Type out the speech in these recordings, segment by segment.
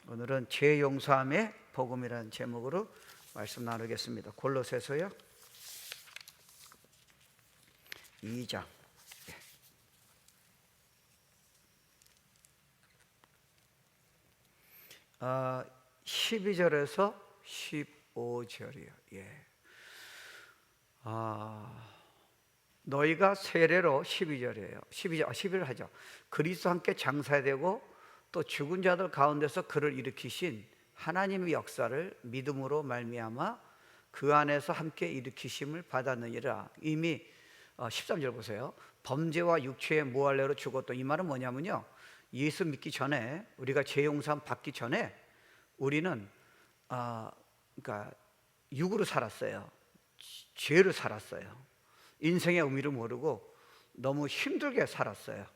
오늘은 죄 용서함의 복음이라는 제목으로 말씀 나누겠습니다. 골로새서요 2장 12절에서 15절이요. 너희가 세례로 12절이에요. 11절 하죠. 그리스도와 함께 장사되고 또 죽은 자들 가운데서 그를 일으키신 하나님의 역사를 믿음으로 말미암아 그 안에서 함께 일으키심을 받았느니라. 이미 13절 보세요. 범죄와 육체의 모할례로 죽었던, 이 말은 뭐냐면요, 예수 믿기 전에, 우리가 죄 용서함 받기 전에 우리는 그러니까 육으로 살았어요. 죄로 살았어요. 인생의 의미를 모르고 너무 힘들게 살았어요.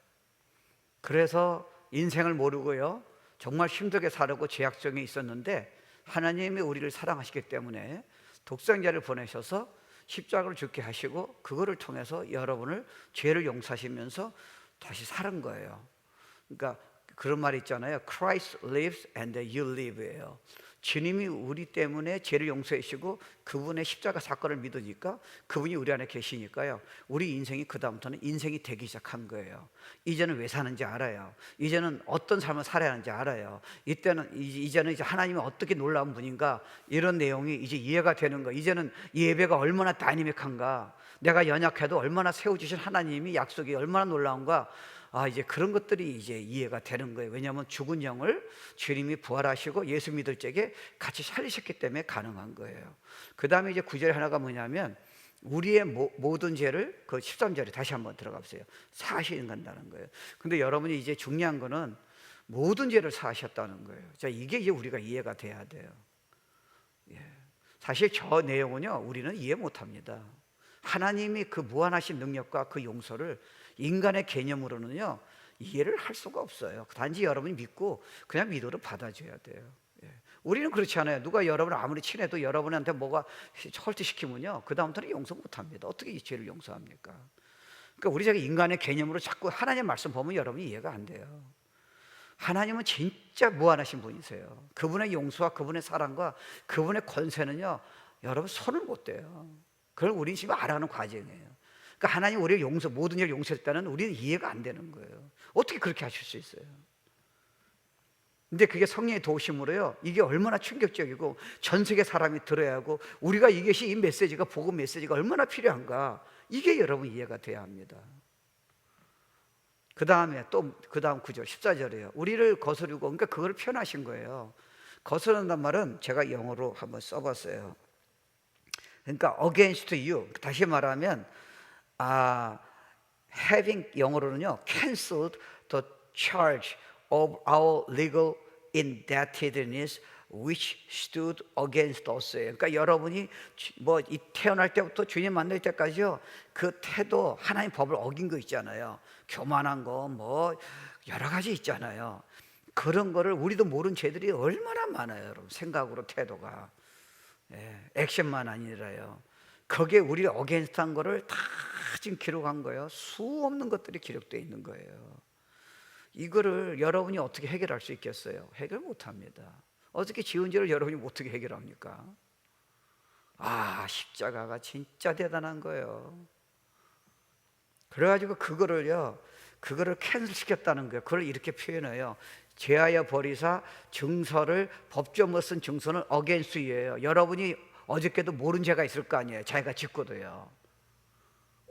그래서 인생을 모르고요, 정말 힘들게 살고 죄악성이 있었는데 하나님이 우리를 사랑하시기 때문에 독생자를 보내셔서 십자가를 죽게 하시고 그거를 통해서 여러분을 죄를 용서하시면서 다시 사는 거예요. 그러니까 그런 말이 있잖아요. Christ lives and you live예요. 주님이 우리 때문에 죄를 용서해 주시고 그분의 십자가 사건을 믿으니까 그분이 우리 안에 계시니까요, 우리 인생이 그 다음부터는 인생이 되기 시작한 거예요. 이제는 왜 사는지 알아요. 이제는 어떤 삶을 살아야 하는지 알아요. 이제는 이제 하나님이 어떻게 놀라운 분인가, 이런 내용이 이제 이해가 되는 거예요. 이제는 예배가 얼마나 다이내믹한가, 내가 연약해도 얼마나 세워주신 하나님이 약속이 얼마나 놀라운가, 이제 그런 것들이 이제 이해가 되는 거예요. 왜냐하면 죽은 영을 주님이 부활하시고 예수 믿을 적에 같이 살리셨기 때문에 가능한 거예요. 그 다음에 이제 9절 하나가 뭐냐면 우리의 모든 죄를, 그 13절에 다시 한번 들어가 보세요. 사하신다는 거예요. 근데 여러분이 이제 중요한 거는 모든 죄를 사하셨다는 거예요. 자, 이게 이제 우리가 이해가 돼야 돼요. 사실 저 내용은요, 우리는 이해 못 합니다. 하나님이 그 무한하신 능력과 그 용서를 인간의 개념으로는요 이해를 할 수가 없어요. 단지 여러분이 믿고 그냥 믿음으로 받아줘야 돼요. 우리는 그렇지 않아요. 누가 여러분을 아무리 친해도 여러분한테 뭐가 헐뜯시키면요, 그 다음부터는 용서 못합니다. 어떻게 이 죄를 용서합니까? 그러니까 우리 인간의 개념으로 자꾸 하나님 말씀 보면 여러분이 이해가 안 돼요. 하나님은 진짜 무한하신 분이세요. 그분의 용서와 그분의 사랑과 그분의 권세는요, 여러분 손을 못 대요. 그걸 우리 지금 알아가는 과정이에요. 그러니까 하나님 우리를 모든 일을 용서했다는 우리는 이해가 안 되는 거예요. 어떻게 그렇게 하실 수 있어요? 근데 그게 성령의 도우심으로요, 이게 얼마나 충격적이고 전 세계 사람이 들어야 하고 우리가 이것이 이 메시지가, 복음 메시지가 얼마나 필요한가, 이게 여러분 이해가 돼야 합니다. 그 다음에 또 그 다음 9절 14절이에요. 우리를 거스르고, 그러니까 그걸 표현하신 거예요. 거스른다는 말은 제가 영어로 한번 써봤어요. 그러니까 against you, 다시 말하면 having, 영어로는요 canceled the charge of our legal indebtedness which stood against us예요. 그러니까 여러분이 뭐 태어날 때부터 주님 만날 때까지요, 그 태도, 하나님 법을 어긴 거 있잖아요. 교만한 거 뭐 여러 가지 있잖아요. 그런 거를 우리도 모르는 죄들이 얼마나 많아요, 여러분. 생각으로, 태도가, 액션만 아니라요. 거기에 우리가 어게인스트한 거를 다 지금 기록한 거예요. 수 없는 것들이 기록되어 있는 거예요. 이거를 여러분이 어떻게 해결할 수 있겠어요? 해결 못합니다. 어떻게 지은 죄를 여러분이 어떻게 해결합니까? 십자가가 진짜 대단한 거예요. 그래가지고 그거를 캔슬시켰다는 거예요. 그걸 이렇게 표현해요. 죄하여 버리사 증서를, 법조못 쓴 증서는 어게인스트예요. 여러분이 어저께도 모른 죄가 있을 거 아니에요. 자기가 짓고도요.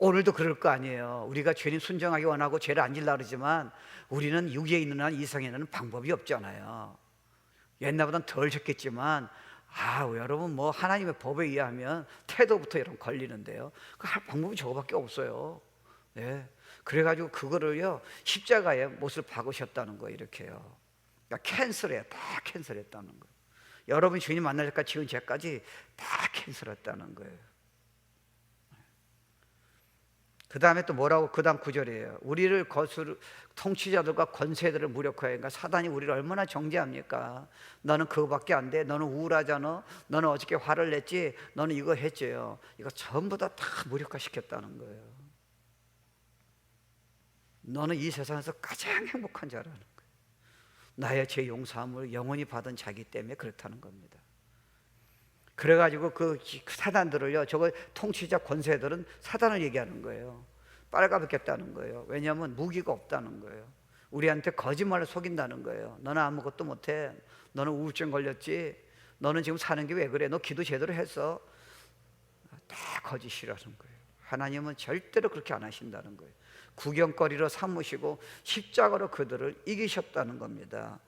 오늘도 그럴 거 아니에요. 우리가 죄는 순종하기 원하고 죄를 안 지려고 그러지만 우리는 육에 있는 한 이상에는 방법이 없잖아요. 옛날보다는 덜 졌겠지만 여러분 뭐 하나님의 법에 의하면 태도부터 여러분 걸리는데요. 할 방법이 저거밖에 없어요. 그래가지고 그거를요 십자가에 못을 박으셨다는 거예요. 이렇게요. 그러니까 다 캔슬했다는 거예요. 여러분이 주님 만날 때까지 지은 죄까지 다 캔슬했다는 거예요. 그 다음에 또 뭐라고, 그 다음 9절이에요. 우리를 통치자들과 권세들을 무력화해. 그러니까 사단이 우리를 얼마나 정죄합니까? 너는 그거밖에 안 돼, 너는 우울하잖아, 너는 어저께 화를 냈지, 너는 이거 했지요. 이거 전부 다 무력화시켰다는 거예요. 너는 이 세상에서 가장 행복한 자라는 거예요. 나의 죄 용서함을 영원히 받은 자기 때문에 그렇다는 겁니다. 그래가지고 그 사단들을요, 저거 통치자 권세들은 사단을 얘기하는 거예요. 빨아먹겠다는 거예요. 왜냐하면 무기가 없다는 거예요. 우리한테 거짓말을 속인다는 거예요. 너는 아무것도 못해. 너는 우울증 걸렸지. 너는 지금 사는 게 왜 그래? 너 기도 제대로 했어. 다 거짓이라는 거예요. 하나님은 절대로 그렇게 안 하신다는 거예요. 구경거리로 삼으시고 십자가로 그들을 이기셨다는 겁니다.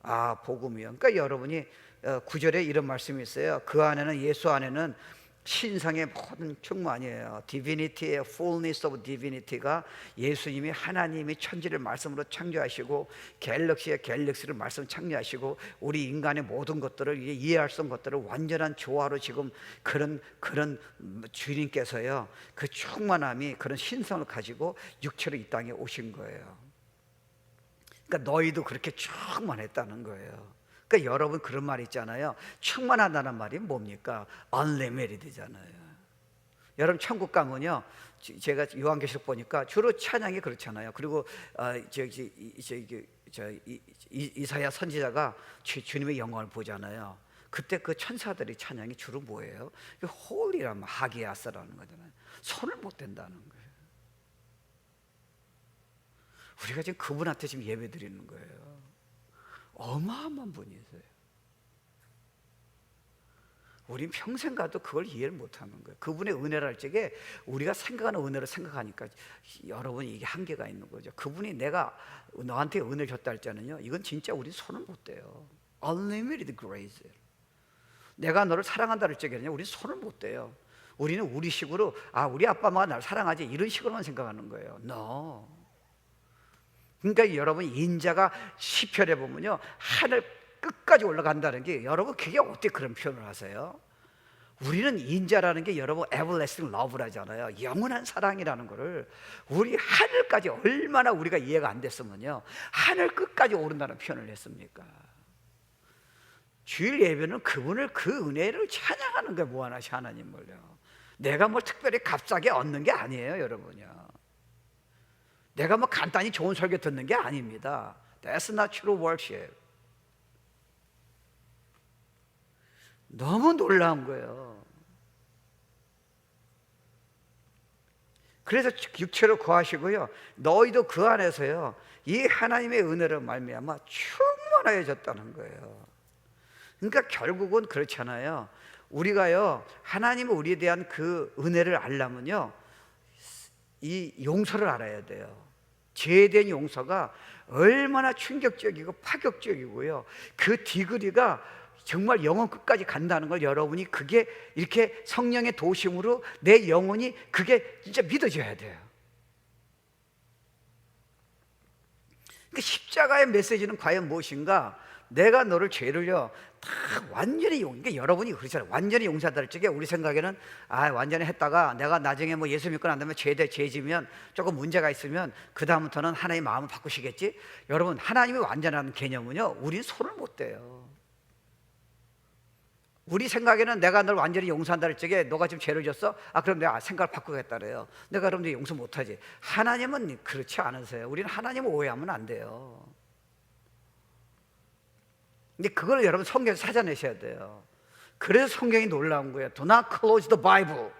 아, 복음이요. 그러니까 여러분이 9절에 이런 말씀이 있어요. 그 안에는, 예수 안에는 신성의 모든 충만이에요. Divinity의 fullness of divinity가 예수님이, 하나님이 천지를 말씀으로 창조하시고 갤럭시의 갤럭시를 말씀 창조하시고 우리 인간의 모든 것들을 이해할 수 없는 것들을 완전한 조화로 지금 그런 주님께서요, 그 충만함이, 그런 신성을 가지고 육체로 이 땅에 오신 거예요. 그러니까 너희도 그렇게 충만했다는 거예요. 그러니까 여러분, 그런 말 있잖아요. 충만하다는 말이 뭡니까? unlimited잖아요. 여러분 천국 가면요, 제가 요한계시록 보니까 주로 찬양이 그렇잖아요. 그리고 이사야 선지자가 주님의 영광을 보잖아요. 그때 그 천사들이 찬양이 주로 뭐예요? 홀이라면 하기야스라는 거잖아요. 손을 못 댄다는 거예요. 우리가 지금 그분한테 지금 예배 드리는 거예요. 어마어마한 분이세요. 우린 평생 가도 그걸 이해를 못하는 거예요. 그분의 은혜를 할 적에 우리가 생각하는 은혜를 생각하니까 여러분, 이게 한계가 있는 거죠. 그분이 내가 너한테 은혜를 줬다 할 때는요, 이건 진짜 우리 손을 못 대요. Unlimited grace. 내가 너를 사랑한다 할 적에는요, 우리 손을 못 대요. 우리는 우리 식으로, 아, 우리 아빠 엄마가 나를 사랑하지, 이런 식으로만 생각하는 거예요. No. 그러니까 여러분, 인자가 시편에 보면요, 하늘 끝까지 올라간다는 게, 여러분 그게 어떻게 그런 표현을 하세요? 우리는 인자라는 게 여러분 everlasting love라잖아요. 영원한 사랑이라는 거를 우리 하늘까지 얼마나 우리가 이해가 안 됐으면요, 하늘 끝까지 오른다는 표현을 했습니까? 주일 예배는 그분을, 그 은혜를 찬양하는 거예요. 무한하신 하나님을요. 내가 뭘 특별히 값싸게 얻는 게 아니에요, 여러분요. 내가 뭐 간단히 좋은 설교 듣는 게 아닙니다. That's not true worship. 너무 놀라운 거예요. 그래서 육체로 거하시고요, 너희도 그 안에서요, 이 하나님의 은혜로 말미암아 충만해졌다는 거예요. 그러니까 결국은 그렇잖아요. 우리가요, 하나님은 우리에 대한 그 은혜를 알려면요, 이 용서를 알아야 돼요. 죄에 대한 용서가 얼마나 충격적이고 파격적이고요, 그 디그리가 정말 영혼 끝까지 간다는 걸 여러분이, 그게 이렇게 성령의 도심으로 내 영혼이 그게 진짜 믿어져야 돼요. 그 십자가의 메시지는 과연 무엇인가? 내가 너를, 죄를요, 다 완전히 그러니까 여러분이 그렇잖아요. 완전히 용서할 적에 우리 생각에는, 아, 완전히 했다가 내가 나중에 뭐 예수 믿고 난 다음에 죄지면 조금 문제가 있으면 그 다음부터는 하나님의 마음을 바꾸시겠지. 여러분, 하나님이 완전한 개념은요, 우린 손을 못 대요. 우리 생각에는 내가 널 완전히 용서한다 할 적에 너가 지금 죄를 졌어? 아, 그럼 내가 생각을 바꾸겠다 그래요. 내가 그럼 네 용서 못하지. 하나님은 그렇지 않으세요. 우리는 하나님을 오해하면 안 돼요. 근데 그걸 여러분 성경에서 찾아내셔야 돼요. 그래서 성경이 놀라운 거예요. Do not close the Bible.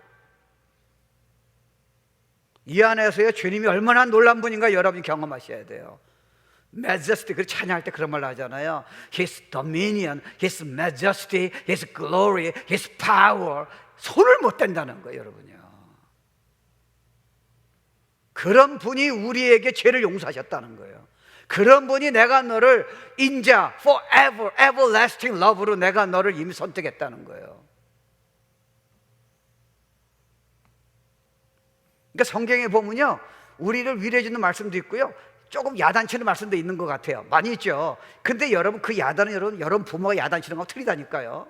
이 안에서요, 주님이 얼마나 놀라운 분인가 여러분이 경험하셔야 돼요. Majesty, 그 찬양할 때 그런 말 하잖아요. His dominion, His majesty, His glory, His power. 손을 못 댄다는 거예요, 여러분요. 그런 분이 우리에게 죄를 용서하셨다는 거예요. 그런 분이 내가 너를 인자, forever, everlasting love로 내가 너를 이미 선택했다는 거예요. 그러니까 성경에 보면요, 우리를 위로해주는 말씀도 있고요, 조금 야단치는 말씀도 있는 것 같아요. 많이 있죠. 근데 여러분, 그 야단은 여러분 부모가 야단치는 거하고 틀리다니까요.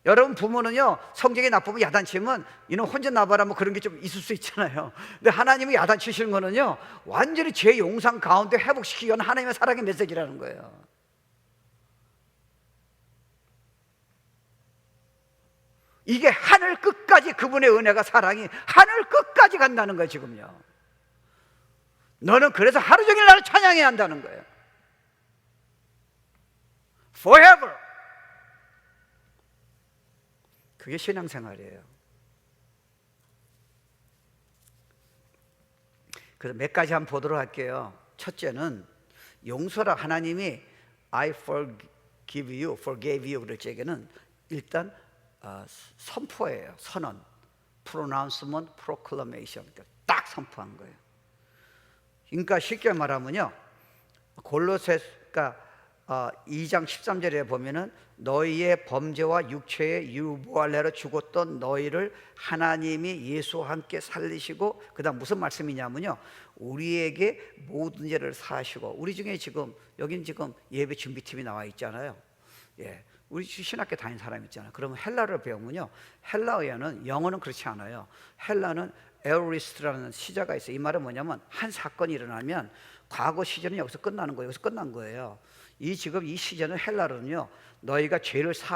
여러분 부모는요, 성격이 나쁘면 야단치면 이놈 혼자 나봐라 뭐 그런 게 좀 있을 수 있잖아요. 근데 하나님이 야단치시는 거는요, 완전히 죄 용상 가운데 회복시키기 위한 하나님의 사랑의 메시지라는 거예요. 이게 하늘 끝까지, 그분의 은혜가, 사랑이 하늘 끝까지 간다는 거예요, 지금요. 너는 그래서 하루 종일 나를 찬양해야 한다는 거예요. forever. 그게 신앙생활이에요. 그래서 몇 가지 한번 보도록 할게요. 첫째는 용서라. 하나님이 I forgive you, forgave you 그럴 적에는 일단 선포예요. 선언, pronouncement, proclamation. 딱 선포한 거예요. 그러니까 쉽게 말하면요, 골로새가 2장 13절에 보면은 너희의 범죄와 육체의 유부할례로 죽었던 너희를 하나님이 예수와 함께 살리시고, 그 다음 무슨 말씀이냐면요, 우리에게 모든 죄를 사하시고. 우리 중에 지금 여긴 지금 예배 준비팀이 나와 있잖아요. 예, 우리 신학교 다닌 사람 있잖아요. 그러면 헬라를 배우면요, 헬라어는, 영어는 그렇지 않아요. 헬라는 에어리스트라는 시자가 있어요. 이 말은 뭐냐면 한 사건이 일어나면 과거 시제는 여기서 끝나는 거예요. 여기서 끝난 거예요. 지금 이 시제는 헬라로는요, 너희가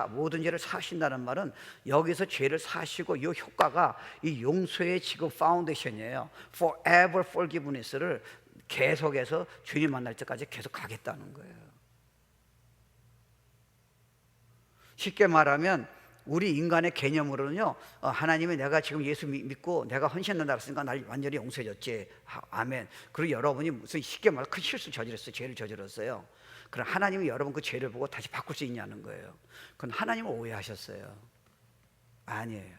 모든 죄를 사하신다는 말은 여기서 죄를 사시고, 이 효과가 이 용서의 지금 파운데이션이에요. Forever forgiveness를 계속해서 주님 만날 때까지 계속 가겠다는 거예요. 쉽게 말하면 우리 인간의 개념으로는요, 하나님이 내가 지금 예수 믿고 내가 헌신한다 했으니까 날 완전히 용서해줬지. 아멘. 그리고 여러분이 무슨 쉽게 말해 큰 실수 저질렀어요. 죄를 저질렀어요. 그럼 하나님이 여러분 그 죄를 보고 다시 바꿀 수 있냐는 거예요. 그건 하나님을 오해하셨어요. 아니에요.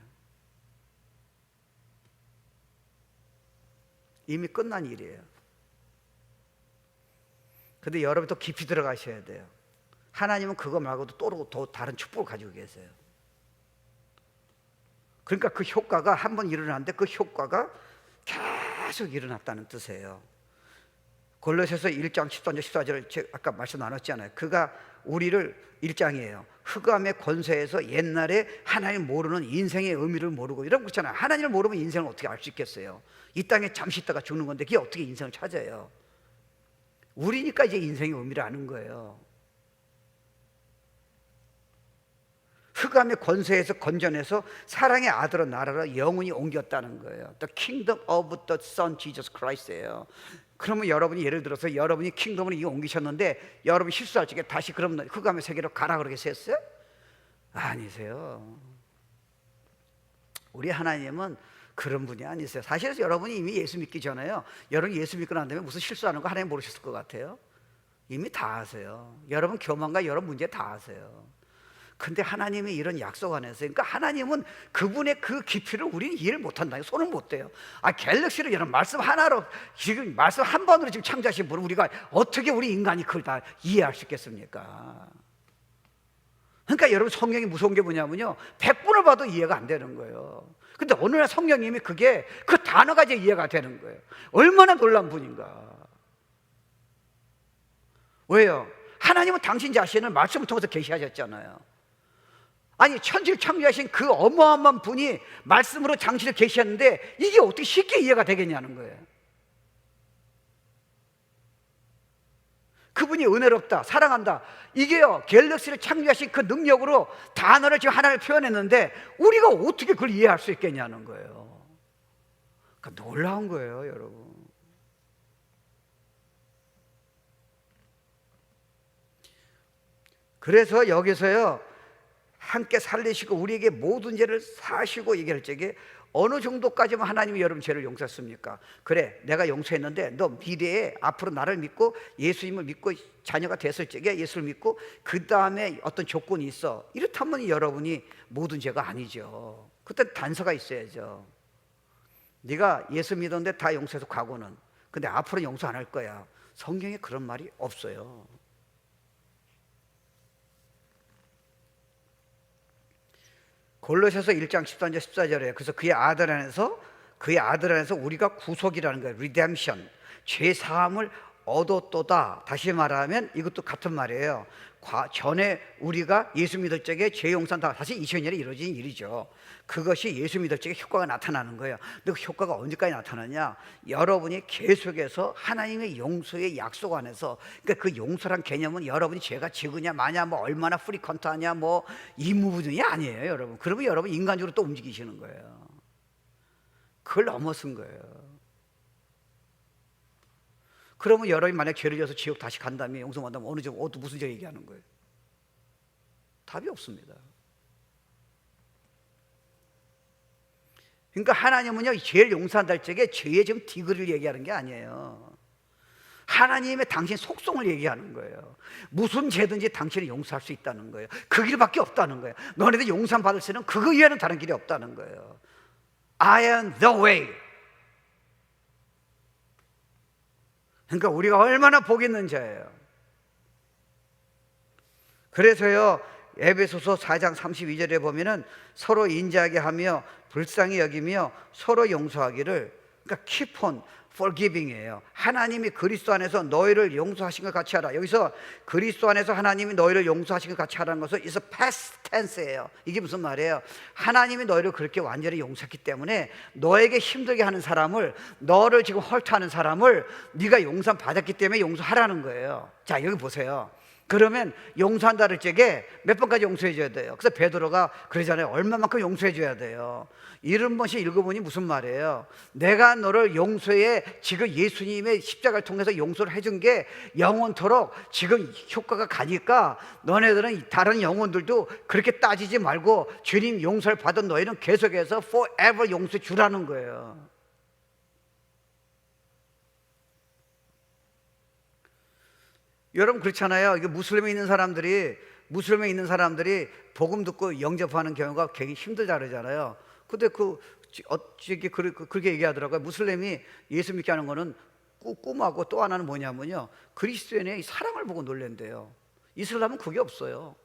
이미 끝난 일이에요. 근데 여러분 더 깊이 들어가셔야 돼요. 하나님은 그거 말고도 또 다른 축복을 가지고 계세요. 그러니까 그 효과가 한 번 일어났는데 그 효과가 계속 일어났다는 뜻이에요. 골로새서 1장 13절 14절을 제가 아까 말씀 나눴잖아요. 그가 우리를 1장이에요. 흑암의 권세에서 옛날에 하나님 모르는 인생의 의미를 모르고 이런 거 있잖아요. 하나님을 모르면 인생을 어떻게 알 수 있겠어요? 이 땅에 잠시 있다가 죽는 건데 그게 어떻게 인생을 찾아요? 우리니까 이제 인생의 의미를 아는 거예요. 흑암의 권세에서 건져내서 사랑의 아들로 나라로 영원히 옮겼다는 거예요. The kingdom of the Son Jesus Christ예요. 그러면 여러분이 예를 들어서 여러분이 킹덤을 옮기셨는데 여러분이 실수할 적에 다시 그럼 흑암의 세계로 가라 그러겠어요? 아니세요. 우리 하나님은 그런 분이 아니세요. 사실 여러분이 이미 예수 믿기 전에요, 여러분이 예수 믿고 난 다음에 무슨 실수하는 거 하나님 모르셨을 것 같아요? 이미 다 아세요. 여러분 교만과 여러 문제 다 아세요. 근데 하나님이 이런 약속 안에서, 그러니까 하나님은 그분의 그 깊이를 우리는 이해를 못한다. 손을 못 대요. 갤럭시를 여러분 말씀 하나로, 지금 말씀 한 번으로 지금 창조하신 분을 우리가 어떻게 우리 인간이 그걸 다 이해할 수 있겠습니까? 그러니까 여러분 성경이 무서운 게 뭐냐면요, 100분을 봐도 이해가 안 되는 거예요. 근데 어느 날 성령님이 그게 그 단어가 이제 이해가 되는 거예요. 얼마나 놀라운 분인가. 왜요? 하나님은 당신 자신을 말씀을 통해서 계시하셨잖아요. 아니, 천지를 창조하신 그 어마어마한 분이 말씀으로 당신을 계시했는데 이게 어떻게 쉽게 이해가 되겠냐는 거예요. 그분이 은혜롭다, 사랑한다, 이게요, 갤럭시를 창조하신 그 능력으로 단어를 지금 하나를 표현했는데 우리가 어떻게 그걸 이해할 수 있겠냐는 거예요. 그러니까 놀라운 거예요, 여러분. 그래서 여기서요, 함께 살리시고 우리에게 모든 죄를 사시고 얘기할 적에 어느 정도까지만 하나님이 여러분 죄를 용서했습니까? 그래, 내가 용서했는데 너 미래에 앞으로 나를 믿고 예수님을 믿고 자녀가 됐을 적에 예수를 믿고 그 다음에 어떤 조건이 있어. 이렇다면 여러분이 모든 죄가 아니죠. 그때 단서가 있어야죠. 네가 예수 믿었는데 다 용서해서 과거는, 근데 앞으로 용서 안 할 거야. 성경에 그런 말이 없어요. 골로새서 1장 13절 14절에 그래서 그의 아들 안에서 우리가 구속이라는 거예요. 리뎀션, 죄 사함을 얻었도다. 다시 말하면 이것도 같은 말이에요. 전에 우리가 예수 믿을 적에 죄 용서는 다 사실 2000년에 이루어진 일이죠. 그것이 예수 믿을 적에 효과가 나타나는 거예요. 근데 그 효과가 언제까지 나타나냐? 여러분이 계속해서 하나님의 용서의 약속 안에서, 그러니까 그 용서란 개념은 여러분이 죄가 적으냐 마냐, 뭐 얼마나 프리컨트하냐, 뭐 이무부등이 아니에요, 여러분. 그러면 여러분 인간적으로 또 움직이시는 거예요. 그걸 넘어선 거예요. 그러면 여러분이 만약 죄를 져서 지옥 다시 간다면, 용서 받다면 어느 정도 무슨 죄 얘기하는 거예요? 답이 없습니다. 그러니까 하나님은요, 죄를 용서한다 할 적에 죄의 지금 디그리를 얘기하는 게 아니에요. 하나님의 당신 속성을 얘기하는 거예요. 무슨 죄든지 당신이 용서할 수 있다는 거예요. 그 길밖에 없다는 거예요. 너네들 용서 받을 수는 그거 이외에는 다른 길이 없다는 거예요. I am the way. 그러니까 우리가 얼마나 복 있는 자예요. 그래서요, 에베소서 4장 32절에 보면은 서로 인자하게 하며 불쌍히 여기며 서로 용서하기를, 그러니까 keep on forgiving이에요. 하나님이 그리스도 안에서 너희를 용서하신 것 같이 하라. 여기서 그리스도 안에서 하나님이 너희를 용서하신 것 같이 하라는 것은 is a past tense예요. 이게 무슨 말이에요? 하나님이 너희를 그렇게 완전히 용서했기 때문에 너에게 힘들게 하는 사람을, 너를 지금 헐트하는 사람을 네가 용서 받았기 때문에 용서하라는 거예요. 자, 여기 보세요. 그러면 용서한다를 적에 몇 번까지 용서해 줘야 돼요? 그래서 베드로가 그러잖아요. 얼마만큼 용서해 줘야 돼요? 70번씩 읽어보니 무슨 말이에요? 내가 너를 용서해, 지금 예수님의 십자가를 통해서 용서를 해준 게 영원토록 지금 효과가 가니까 너네들은 다른 영혼들도 그렇게 따지지 말고 주님 용서를 받은 너희는 계속해서 forever 용서해 주라는 거예요. 여러분 그렇잖아요. 이게 무슬림에 있는 사람들이 복음 듣고 영접하는 경우가 굉장히 힘들다 그러잖아요. 근데 그렇게 얘기하더라고요. 무슬림이 예수 믿게 하는 거는 꿈하고 또 하나는 뭐냐면요, 그리스도인의 사랑을 보고 놀랜대요. 이슬람은 그게 없어요.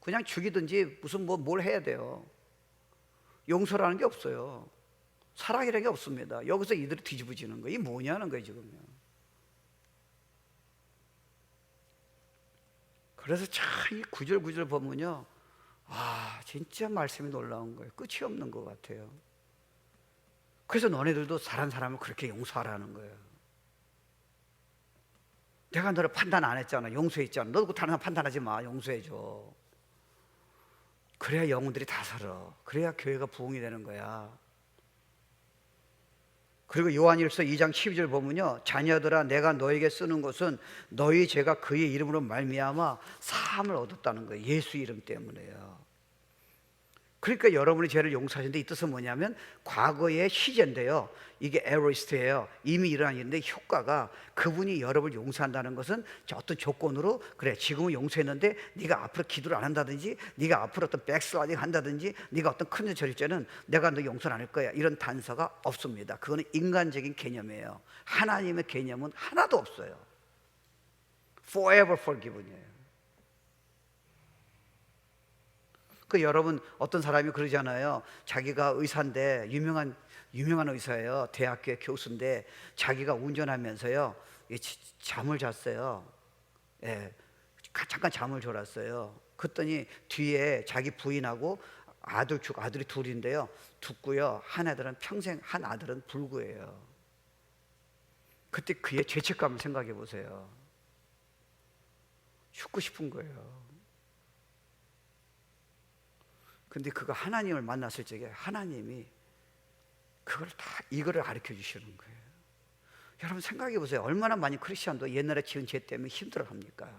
그냥 죽이든지 무슨 뭘 해야 돼요. 용서라는 게 없어요. 사랑이라는 게 없습니다. 여기서 이들이 뒤집어지는 거예요. 이게 뭐냐는 거예요 지금요. 그래서 참 이 구절구절 보면요, 진짜 말씀이 놀라운 거예요. 끝이 없는 것 같아요. 그래서 너네들도 다른 사람을 그렇게 용서하라는 거예요. 내가 너를 판단 안 했잖아. 용서했잖아. 너도 다른 사람 판단하지 마. 용서해줘. 그래야 영혼들이 다 살아. 그래야 교회가 부흥이 되는 거야. 그리고 요한일서 2장 12절 보면요, 자녀들아 내가 너에게 쓰는 것은 너희 죄가 그의 이름으로 말미암아 사함을 얻었다는 거예요. 예수 이름 때문에요. 그러니까 여러분이 죄를 용서하시는데 이 뜻은 뭐냐면 과거의 시제인데요, 이게 에로이스트예요. 이미 일어난 일인데 효과가, 그분이 여러분을 용서한다는 것은 어떤 조건으로, 그래 지금은 용서했는데 네가 앞으로 기도를 안 한다든지, 네가 앞으로 어떤 백슬라이딩 한다든지, 네가 어떤 큰 죄 저릴 때는 내가 너 용서를 안 할 거야, 이런 단서가 없습니다. 그거는 인간적인 개념이에요. 하나님의 개념은 하나도 없어요. Forever forgiven이에요. 여러분 어떤 사람이 그러잖아요. 자기가 의사인데 유명한 의사예요. 대학교의 교수인데 자기가 운전하면서요 잠을 잤어요. 예, 잠깐 잠을 졸았어요. 그랬더니 뒤에 자기 부인하고 아들이 둘인데요, 죽고요. 한 아들은 불구예요. 그때 그의 죄책감을 생각해 보세요. 죽고 싶은 거예요. 근데 그가 하나님을 만났을 적에 하나님이 그걸 다 이거를 가르쳐 주시는 거예요. 여러분 생각해 보세요. 얼마나 많은 크리스천도 옛날에 지은 죄 때문에 힘들어합니까?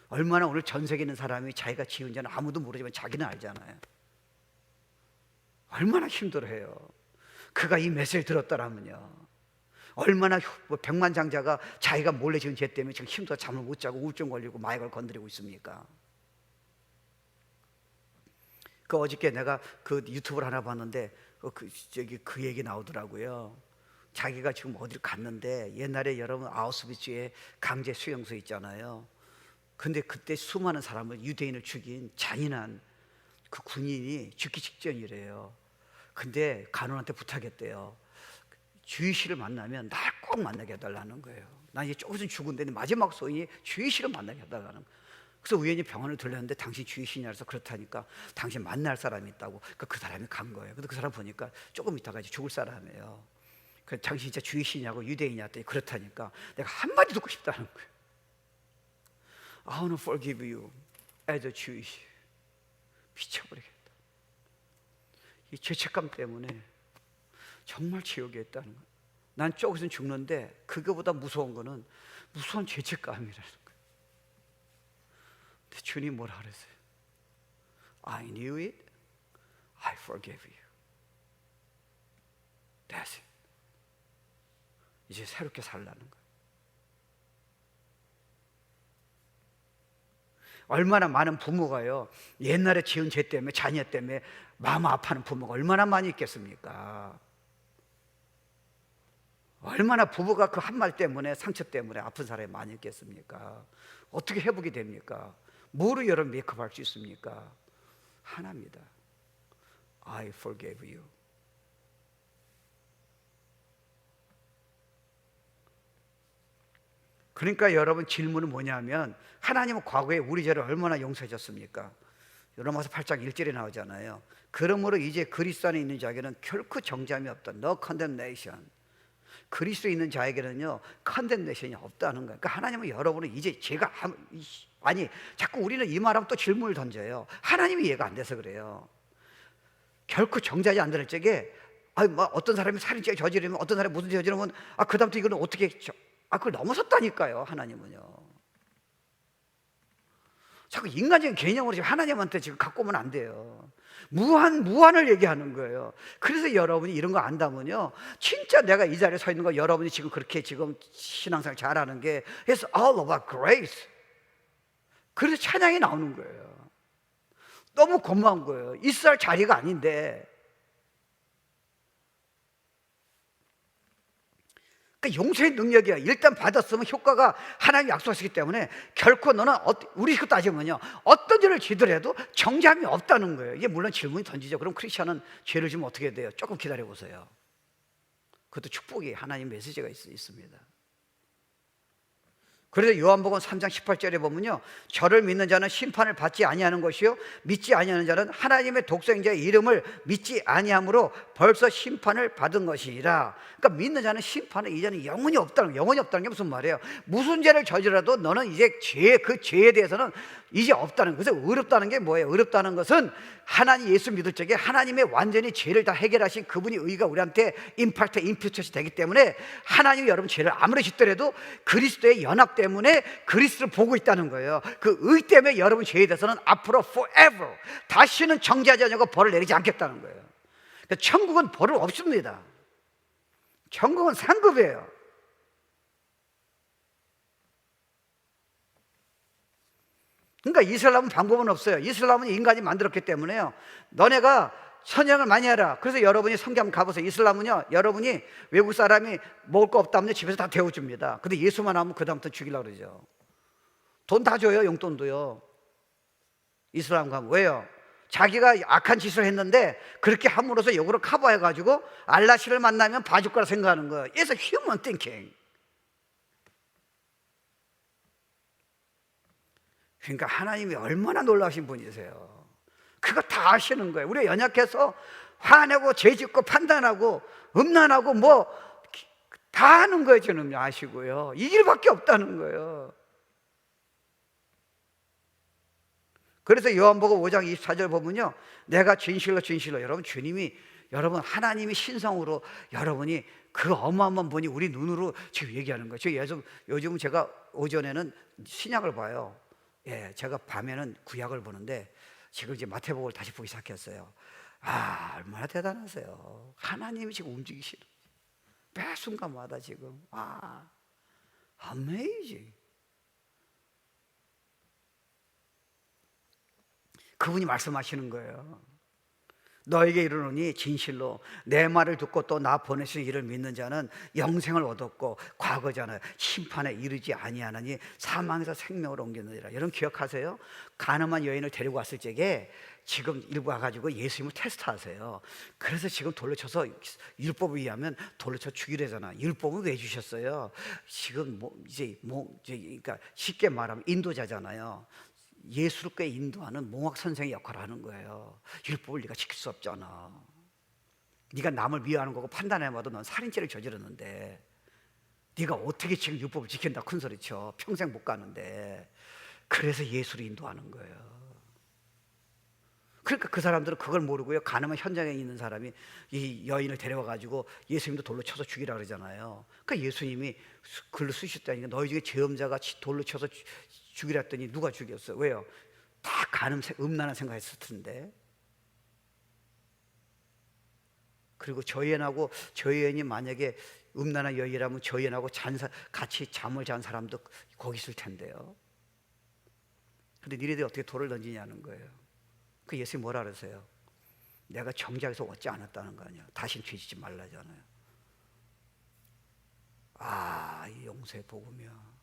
얼마나 오늘 전 세계에 있는 사람이 자기가 지은 죄는 아무도 모르지만 자기는 알잖아요. 얼마나 힘들어해요. 그가 이 메시지를 들었더라면요, 얼마나 백만장자가 자기가 몰래 지은 죄 때문에 지금 힘들어 잠을 못 자고 우울증 걸리고 마약을 건드리고 있습니까? 어저께 내가 그 유튜브를 하나 봤는데 그 얘기 나오더라고요. 자기가 지금 어디를 갔는데, 옛날에 여러분 아우슈비츠에 강제 수용소 있잖아요. 근데 그때 수많은 사람을, 유대인을 죽인 잔인한 그 군인이 죽기 직전이래요. 근데 간호한테 부탁했대요. 주의씨를 만나면 날 꼭 만나게 해달라는 거예요. 난 이제 조금 있으면 죽은데 마지막 소원이 주의씨를 만나게 해달라는 거예요. 그래서 우연히 병원을 들렸는데 당신 주의시냐 해서 그렇다니까, 당신 만날 사람이 있다고. 그 사람이 간 거예요. 근데 그 사람 보니까 조금 있다가 이제 죽을 사람이에요. 그 당신 진짜 주의시냐고, 유대인이냐 했더니 그렇다니까. 내가 한마디 듣고 싶다는 거예요. I want to forgive you as a Jewish. 미쳐버리겠다. 이 죄책감 때문에 정말 지옥에 있다는 거예요. 난 조금은 죽는데 그거보다 무서운 거는 무서운 죄책감이라는 거예요. 주님 뭐라 그랬어요? I knew it. I forgave you. That's it. 이제 새롭게 살라는 거예요. 얼마나 많은 부모가요, 옛날에 지은 죄 때문에, 자녀 때문에 마음 아파하는 부모가 얼마나 많이 있겠습니까? 얼마나 부부가 그 한 말 때문에, 상처 때문에 아픈 사람이 많이 있겠습니까? 어떻게 회복이 됩니까? 뭐로 여러분 메이크업 할 수 있습니까? 하나입니다. I forgave you. 그러니까 여러분, 질문은 뭐냐면, 하나님은 과거에 우리 죄를 얼마나 용서해 줬습니까? 로마서 8장 1절에 나오잖아요. 그러므로 이제 그리스도 안에 있는 자에게는 결코 정죄함이 없다. No condemnation. 그리스도에 있는 자에게는요, 컨덴네이션이 없다는 거예요. 그러니까 하나님은 여러분은 이제 죄가, 아니 자꾸 우리는 이 말하면 또 질문을 던져요. 하나님이 이해가 안 돼서 그래요. 결코 정죄하지 않을 적에, 뭐 어떤 사람이 살인죄 저지르면, 어떤 사람이 무슨 죄 저지르면, 그 다음부터 이거는 어떻게, 그걸 넘어섰다니까요. 하나님은요. 자꾸 인간적인 개념으로 지금 하나님한테 지금 갖고 오면 안 돼요. 무한을 얘기하는 거예요. 그래서 여러분이 이런 거 안다면요, 진짜 내가 이 자리에 서 있는 거, 여러분이 지금 그렇게 지금 신앙생활 잘하는 게 It's all about grace. 그래서 찬양이 나오는 거예요. 너무 고마운 거예요. 있어야 자리가 아닌데. 그러니까 용서의 능력이야. 일단 받았으면 효과가 하나님이 약속하시기 때문에 결코 너는, 우리 식으로 따지면요, 어떤 죄를 지더라도 정죄함이 없다는 거예요. 이게 물론 질문이 던지죠. 그럼 크리스천은 죄를 지면 어떻게 돼요? 조금 기다려보세요. 그것도 축복이, 하나님 메시지가 있습니다. 그래서 요한복음 3장 18절에 보면요, 저를 믿는 자는 심판을 받지 아니하는 것이요, 믿지 아니하는 자는 하나님의 독생자의 이름을 믿지 아니함으로 벌써 심판을 받은 것이라. 그러니까 믿는 자는 심판을 이제는 영원히 없다는 거예요. 영원히 없다는 게 무슨 말이에요? 무슨 죄를 저지라도 너는 이제 그 죄에 대해서는 이제 없다는 거예요. 그래서 어렵다는 게 뭐예요? 어렵다는 것은 하나님 예수 믿을 적에 하나님의 완전히 죄를 다 해결하신 그분의 의가 우리한테 임퓨트시 되기 때문에, 하나님이 여러분 죄를 아무리 짓더라도 그리스도의 연합 때문에 그리스도를 보고 있다는 거예요. 그 의 때문에 여러분 죄에 대해서는 앞으로 forever 다시는 정죄하지 않고 벌을 내리지 않겠다는 거예요. 그러니까 천국은 벌을 없습니다. 천국은 상급이에요. 그러니까 이슬람은 방법은 없어요. 이슬람은 인간이 만들었기 때문에요, 너네가 선양을 많이 해라. 그래서 여러분이 성경 한번 가보세요. 이슬람은요, 여러분이 외국 사람이 먹을 거 없다면 집에서 다 데워줍니다. 근데 예수만 하면 그 다음부터 죽이려고 그러죠. 돈 다 줘요. 용돈도요. 이슬람 가면. 왜요? 자기가 악한 짓을 했는데 그렇게 함으로써 역으로 커버해가지고 알라시를 만나면 봐줄 거라 생각하는 거예요. It's human thinking. 그러니까 하나님이 얼마나 놀라우신 분이세요. 그거 다 아시는 거예요. 우리가 연약해서 화내고 죄짓고 판단하고 음란하고 뭐 다 하는 거예요. 저는 아시고요. 이 길밖에 없다는 거예요. 그래서 요한복음 5장 24절 보면요, 내가 진실로 여러분, 주님이, 여러분 하나님이 신성으로 여러분이 그 어마어마한 분이 우리 눈으로 지금 얘기하는 거예요. 요즘 제가 오전에는 신약을 봐요. 제가 밤에는 구약을 보는데 지금 이제 마태복음을 다시 보기 시작했어요. 얼마나 대단하세요. 하나님이 지금 움직이시는, 매 순간마다 지금 amazing. 그분이 말씀하시는 거예요. 너에게 이르노니 진실로 내 말을 듣고 또 나 보내신 이를 믿는 자는 영생을 얻었고 과거잖아요, 심판에 이르지 아니하나니 사망에서 생명으로 옮겼느니라. 여러분 기억하세요? 가늠한 여인을 데리고 왔을 적에 지금 일부 와가지고 예수님을 테스트하세요. 그래서 지금 돌로 쳐서, 율법에 의하면 돌로 쳐 죽이려잖아. 율법은 왜 주셨어요? 지금 그러니까 쉽게 말하면 인도자잖아요. 예수를 꽤 인도하는 몽학 선생의 역할을 하는 거예요. 율법을 네가 지킬 수 없잖아. 네가 남을 미워하는 거고 판단해봐도 넌 살인죄를 저질렀는데 네가 어떻게 지금 율법을 지킨다 큰 소리쳐. 평생 못 가는데. 그래서 예수를 인도하는 거예요. 그러니까 그 사람들은 그걸 모르고요, 가늠한 현장에 있는 사람이 이 여인을 데려와가지고 예수님도 돌로 쳐서 죽이라 그러잖아요. 그러니까 예수님이 글로 쓰셨다니까, 너희 중에 죄 없는 자가 돌로 쳐서 죽이라 했더니 누가 죽였어요? 왜요? 다 음란한 생각했을 텐데. 그리고 저 여인하고 저 여인이 만약에 음란한 여인이라면 저 여인하고 같이 잠을 잔 사람도 거기 있을 텐데요. 근데 니네들이 어떻게 돌을 던지냐는 거예요. 그 예수님이 뭐라 그러세요? 내가 정작에서 얻지 않았다는 거 아니야. 다신 죄짓지 말라잖아요. 아, 이 용서의 복음이야.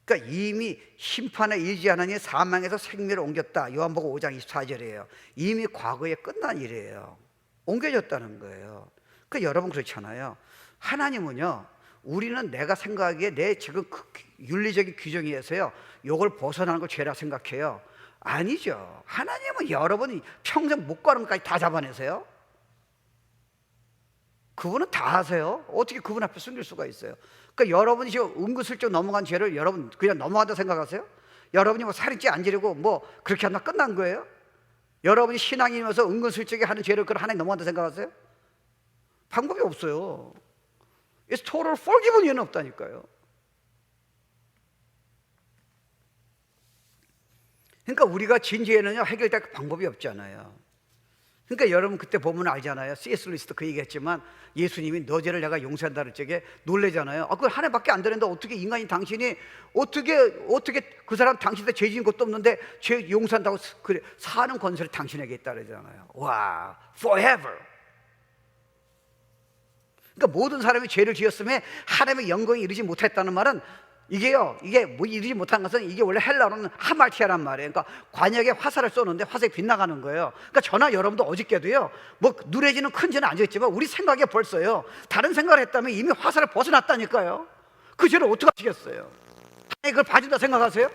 그러니까 이미 심판에 이르지 않으니 사망에서 생명을 옮겼다. 요한복음 5장 24절이에요. 이미 과거에 끝난 일이에요. 옮겨졌다는 거예요. 그러니까 여러분 그렇잖아요. 하나님은요, 우리는 내가 생각하기에 내 지금 그 윤리적인 규정에 의해서요, 요걸 벗어나는 걸 죄라 생각해요. 아니죠. 하나님은 여러분이 평생 못 가는 것까지 다 잡아내세요. 그분은 다 하세요. 어떻게 그분 앞에 숨길 수가 있어요? 그러니까 여러분이 지금 은근슬쩍 넘어간 죄를 여러분 그냥 넘어간다 생각하세요? 여러분이 뭐 살인죄 안 지르고 뭐 그렇게 하나 끝난 거예요? 여러분이 신앙이면서 은근슬쩍 하는 죄를 그걸 하나에 넘어간다 생각하세요? 방법이 없어요. It's total forgiven 이유는 없다니까요. 그러니까 우리가 진죄에는요 해결될 방법이 없잖아요. 그러니까 여러분 그때 보면 알잖아요. C.S. 루이스도 그 얘기했지만 예수님이 너 죄를 내가 용서한다 할 적에 놀래잖아요. 그걸 한 해밖에 안 되는데 어떻게 인간인 당신이 어떻게 그 사람 당신한테 죄 지은 것도 없는데 죄 용서한다고 그래 사는 권세를 당신에게 있다 그러잖아요. 와, forever. 그러니까 모든 사람이 죄를 지었음에 하나님의 영광에 이르지 못했다는 말은 이게 뭐 이르지 못한 것은 이게 원래 헬라어로는 하말티아란 말이에요. 그러니까 관역에 화살을 쏘는데 화살이 빗나가는 거예요. 그러니까 저나 여러분도 어저께도요, 뭐 누래지는 큰 죄는 아니겠지만 우리 생각에 벌써요, 다른 생각을 했다면 이미 화살을 벗어났다니까요. 그 죄를 어떻게 하시겠어요? 하나님 그걸 봐준다 생각하세요?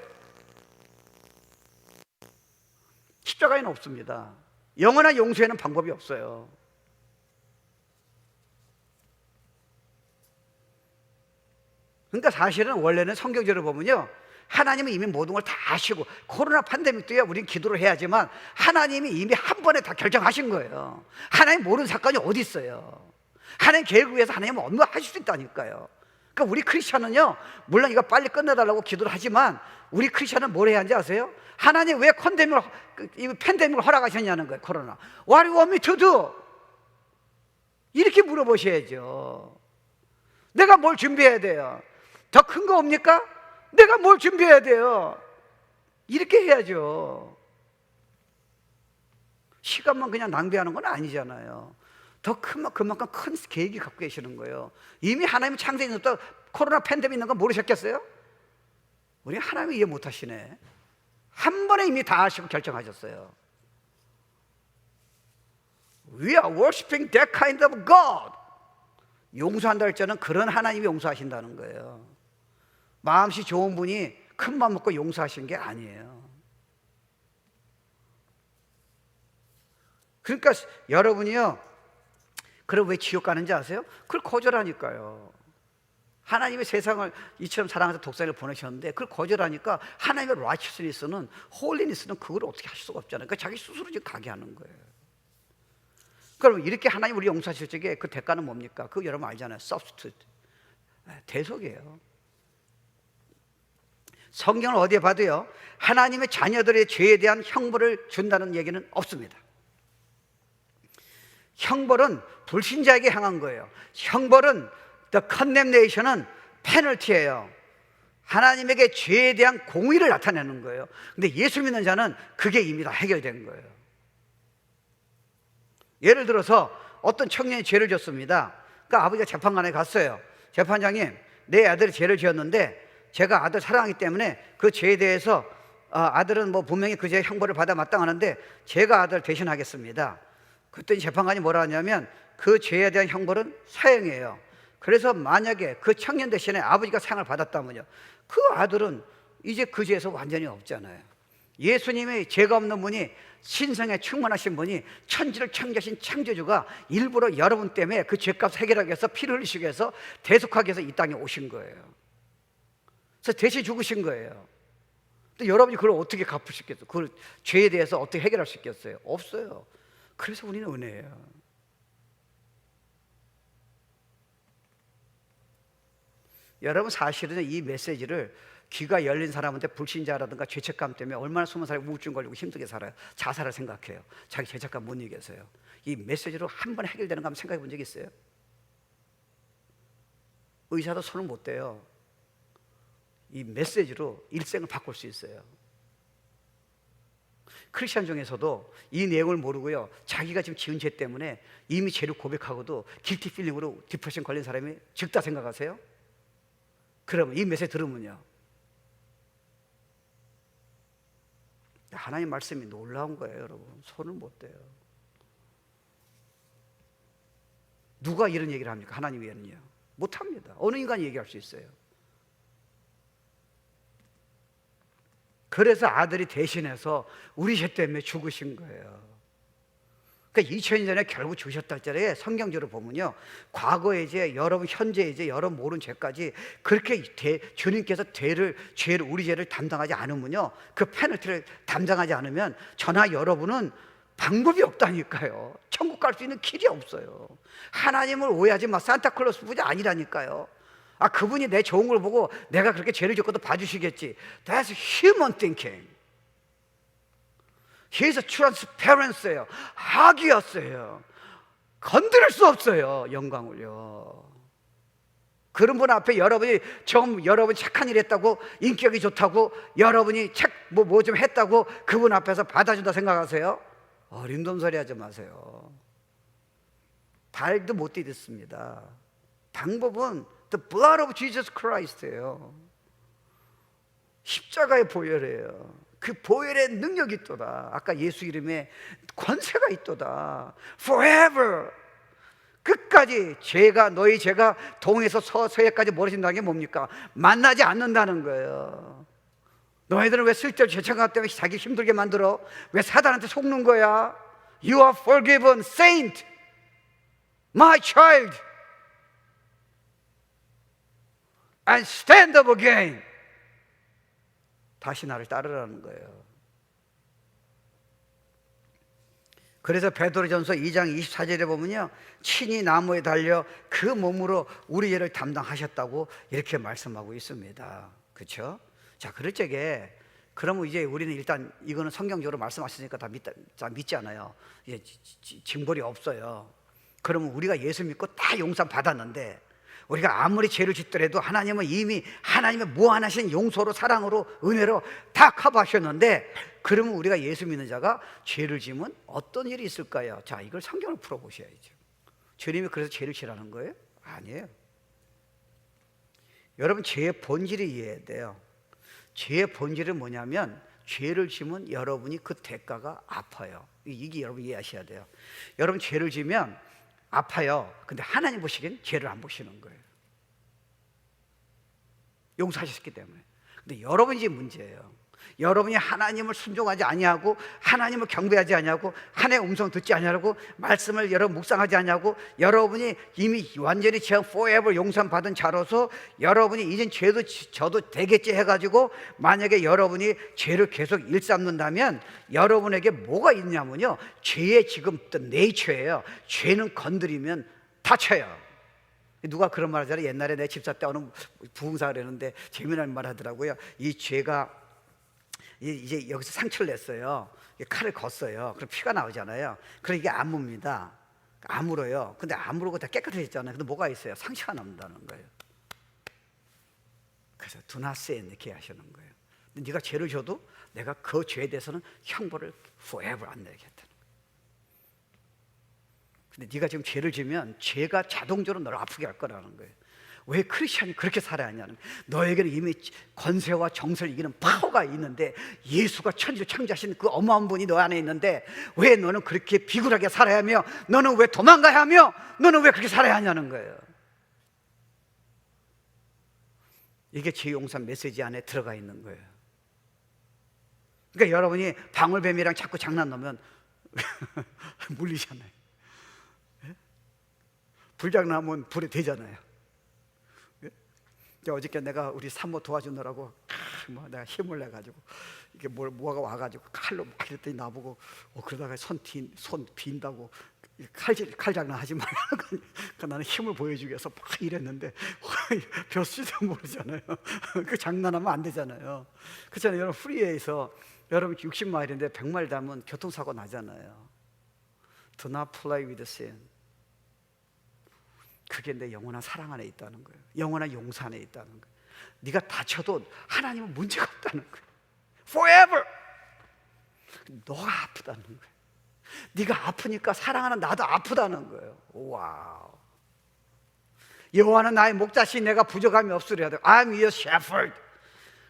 십자가에는 없습니다. 영원한 용서에는 방법이 없어요. 그러니까 사실은 원래는 성경적으로 보면요, 하나님은 이미 모든 걸 다 아시고 코로나 팬데믹도요 우리는 기도를 해야지만 하나님이 이미 한 번에 다 결정하신 거예요. 하나님 모르는 사건이 어디 있어요? 하나님 계획을 위해서 하나님은 업무 하실 수 있다니까요. 그러니까 우리 크리스천은요, 물론 이거 빨리 끝내달라고 기도를 하지만 우리 크리스천은 뭘 해야 하는지 아세요? 하나님 왜 팬데믹을 허락하셨냐는 거예요. 코로나 What do you want me to do? 이렇게 물어보셔야죠. 내가 뭘 준비해야 돼요? 더 큰 거 옵니까? 내가 뭘 준비해야 돼요? 이렇게 해야죠. 시간만 그냥 낭비하는 건 아니잖아요. 더 큰 그만큼 큰 계획이 갖고 계시는 거예요. 이미 하나님이 창세전부터 코로나 팬데믹 있는 거 모르셨겠어요? 우리 하나님이 이해 못 하시네. 한 번에 이미 다 하시고 결정하셨어요. We are worshiping that kind of God. 용서한다 할 때는 그런 하나님이 용서하신다는 거예요. 마음씨 좋은 분이 큰 맘 먹고 용서하신 게 아니에요. 그러니까 여러분이요, 그럼 왜 지옥 가는지 아세요? 그걸 거절하니까요. 하나님의 세상을 이처럼 사랑해서 독생을 보내셨는데 그걸 거절하니까 하나님의 righteousness는, holiness는 그걸 어떻게 할 수가 없잖아요. 그러니까 자기 스스로 지금 가게 하는 거예요. 그럼 이렇게 하나님 우리 용서하실 적에 그 대가는 뭡니까? 그거 여러분 알잖아요. substitute, 대속이에요. 성경을 어디에 봐도요, 하나님의 자녀들의 죄에 대한 형벌을 준다는 얘기는 없습니다. 형벌은 불신자에게 향한 거예요. 형벌은 the condemnation은 페널티예요. 하나님에게 죄에 대한 공의를 나타내는 거예요. 근데 예수 믿는 자는 그게 이미 다 해결된 거예요. 예를 들어서 어떤 청년이 죄를 졌습니다. 그러니까 아버지가 재판관에 갔어요. 재판장님, 내 아들이 죄를 지었는데 제가 아들 사랑하기 때문에 그 죄에 대해서 아들은 뭐 분명히 그 죄의 형벌을 받아 마땅하는데 제가 아들 대신하겠습니다. 그랬더니 재판관이 뭐라 하냐면 그 죄에 대한 형벌은 사형이에요. 그래서 만약에 그 청년 대신에 아버지가 사형을 받았다면요, 그 아들은 이제 그 죄에서 완전히 없잖아요. 예수님이 죄가 없는 분이, 신성에 충만하신 분이, 천지를 창조하신 창조주가 일부러 여러분 때문에 그 죄값 해결하기 위해서 피를 흘리시기 위해서 대속하기 위해서 이 땅에 오신 거예요. 그래서 대신 죽으신 거예요. 또 여러분이 그걸 어떻게 갚을 수 있겠어요? 그 죄에 대해서 어떻게 해결할 수 있겠어요? 없어요. 그래서 우리는 은혜예요. 여러분 사실은 이 메시지를 귀가 열린 사람한테 불신자라든가 죄책감 때문에 얼마나 수많은 사람이 우울증 걸리고 힘들게 살아요. 자살을 생각해요. 자기 죄책감 못 이겨서요. 이 메시지로 한 번에 해결되는 거 한번 생각해 본 적 있어요? 의사도 손을 못 대요. 이 메시지로 일생을 바꿀 수 있어요. 크리스천 중에서도 이 내용을 모르고요, 자기가 지금 지은 죄 때문에 이미 죄를 고백하고도 길티 필링으로 디프레션 걸린 사람이 적다 생각하세요? 그러면 이 메시지 들으면요, 하나님 말씀이 놀라운 거예요. 여러분, 손을 못 대요. 누가 이런 얘기를 합니까? 하나님 외에는요 못합니다. 어느 인간이 얘기할 수 있어요? 그래서 아들이 대신해서 우리 죄 때문에 죽으신 거예요. 그러니까 2000년 전에 결국 죽으셨다 할때 성경적으로 보면요, 과거의 죄, 여러분 현재의 죄, 여러분 모르는 죄까지 그렇게 주님께서 죄를 우리 죄를 담당하지 않으면요, 그 페널티를 담당하지 않으면 저나 여러분은 방법이 없다니까요. 천국 갈 수 있는 길이 없어요. 하나님을 오해하지 마. 산타클로스 분이 아니라니까요. 그분이 내 좋은 걸 보고 내가 그렇게 죄를 짓고도 봐주시겠지. That's human thinking. He's a transparency예요. 학이었어요. 건드릴 수 없어요, 영광을요. 그런 분 앞에 여러분이 여러분 착한 일 했다고, 인격이 좋다고, 여러분이 뭐 좀 했다고 그분 앞에서 받아준다 생각하세요? 어림돈 소리 하지 마세요. 발도 못 디뎠습니다. 방법은 The blood of Jesus Christ예요. 십자가의 보혈이에요. 그 보혈의 능력이 있도다. 아까 예수 이름에 권세가 있도다. Forever. 끝까지 너희 죄가 동에서 서해까지 멀어진다는 게 뭡니까? 만나지 않는다는 거예요. 너희들은 왜 쓸데없이 죄책감 때문에 자기 힘들게 만들어? 왜 사단한테 속는 거야? You are forgiven, saint, my child, and stand up again. 다시 나를 따르라는 거예요. 그래서 베드로전서 2장 24절에 보면요, 친히 나무에 달려 그 몸으로 우리 죄를 담당하셨다고 이렇게 말씀하고 있습니다. 그렇죠? 자, 그럴 적에 그러면 이제 우리는 일단 이거는 성경적으로 말씀하시니까 다 믿잖아요. 이제 징벌이 없어요. 그러면 우리가 예수 믿고 다 용서 받았는데, 우리가 아무리 죄를 짓더라도 하나님은 이미 하나님의 무한하신 용서로, 사랑으로, 은혜로 다 커버하셨는데, 그러면 우리가 예수 믿는 자가 죄를 지면 어떤 일이 있을까요? 자, 이걸 성경을 풀어보셔야죠. 주님이 그래서 죄를 지라는 거예요? 아니에요. 여러분, 죄의 본질을 이해해야 돼요. 죄의 본질은 뭐냐면, 죄를 지면 여러분이 그 대가가 아파요. 이게 여러분 이해하셔야 돼요. 여러분 죄를 지면 아파요. 근데 하나님 보시기엔 죄를 안 보시는 거예요. 용서하셨기 때문에. 근데 여러분이 문제예요. 여러분이 하나님을 순종하지 아니하고, 하나님을 경배하지 아니하고, 하나님의 음성을 듣지 아니하고, 말씀을 여러분 묵상하지 아니하고, 여러분이 이미 완전히 죄 forever 용서받은 자로서 여러분이 이젠 죄도 저도 되겠지 해가지고, 만약에 여러분이 죄를 계속 일삼는다면 여러분에게 뭐가 있냐면요, 죄의 지금 네이처예요. 죄는 건드리면 다쳐요. 누가 그런 말 하잖아요. 옛날에 내 집사 때 어느 부흥사 그랬는데 재미난 말 하더라고요. 이 죄가 이제 여기서 상처를 냈어요. 칼을 걷어요. 그럼 피가 나오잖아요. 그럼 이게 암무입니다. 아물어요. 근데 아무르고 다 깨끗해졌잖아요. 근데 뭐가 있어요? 상처가 남는다는 거예요. 그래서 do not sin 이렇게 하시는 거예요. 근데 네가 죄를 져도 내가 그 죄에 대해서는 형벌을 forever 안 내겠다는 거예요. 근데 네가 지금 죄를 지면 죄가 자동적으로 너를 아프게 할 거라는 거예요. 왜 크리스천이 그렇게 살아야 하냐는 거예요. 너에게는 이미 권세와 정세를 이기는 파워가 있는데, 예수가 천지를 창조하신 그 어마어마한 분이 너 안에 있는데 왜 너는 그렇게 비굴하게 살아야 하며, 너는 왜 도망가야 하며, 너는 왜 그렇게 살아야 하냐는 거예요. 이게 죄 용서 메시지 안에 들어가 있는 거예요. 그러니까 여러분이 방울뱀이랑 자꾸 장난 넣으면 물리잖아요. 불장나면 불에 대잖아요. 어저께 내가 우리 산모 도와주느라고 뭐 내가 힘을 내 가지고 이게 뭐가 와가지고 칼로 막 이랬더니 나보고 그러다가 손 빈다고 칼장난 하지 말라고. 그러니까 나는 힘을 보여주기 위해서 막 이랬는데 몇 수도 모르잖아요. 그 장난하면 안 되잖아요. 그렇잖아요. 여러분 프리웨이에서 여러분 60마일인데 100마일 닿으면 교통사고 나잖아요. Do not play with sin. 그게 내 영원한 사랑 안에 있다는 거예요. 영원한 용서 안에 있다는 거예요. 네가 다쳐도 하나님은 문제가 없다는 거예요. Forever. 너가 아프다는 거예요. 네가 아프니까 사랑하는 나도 아프다는 거예요. 와우. 여호와는 나의 목자시 내가 부족함이 없으리라. I'm your shepherd.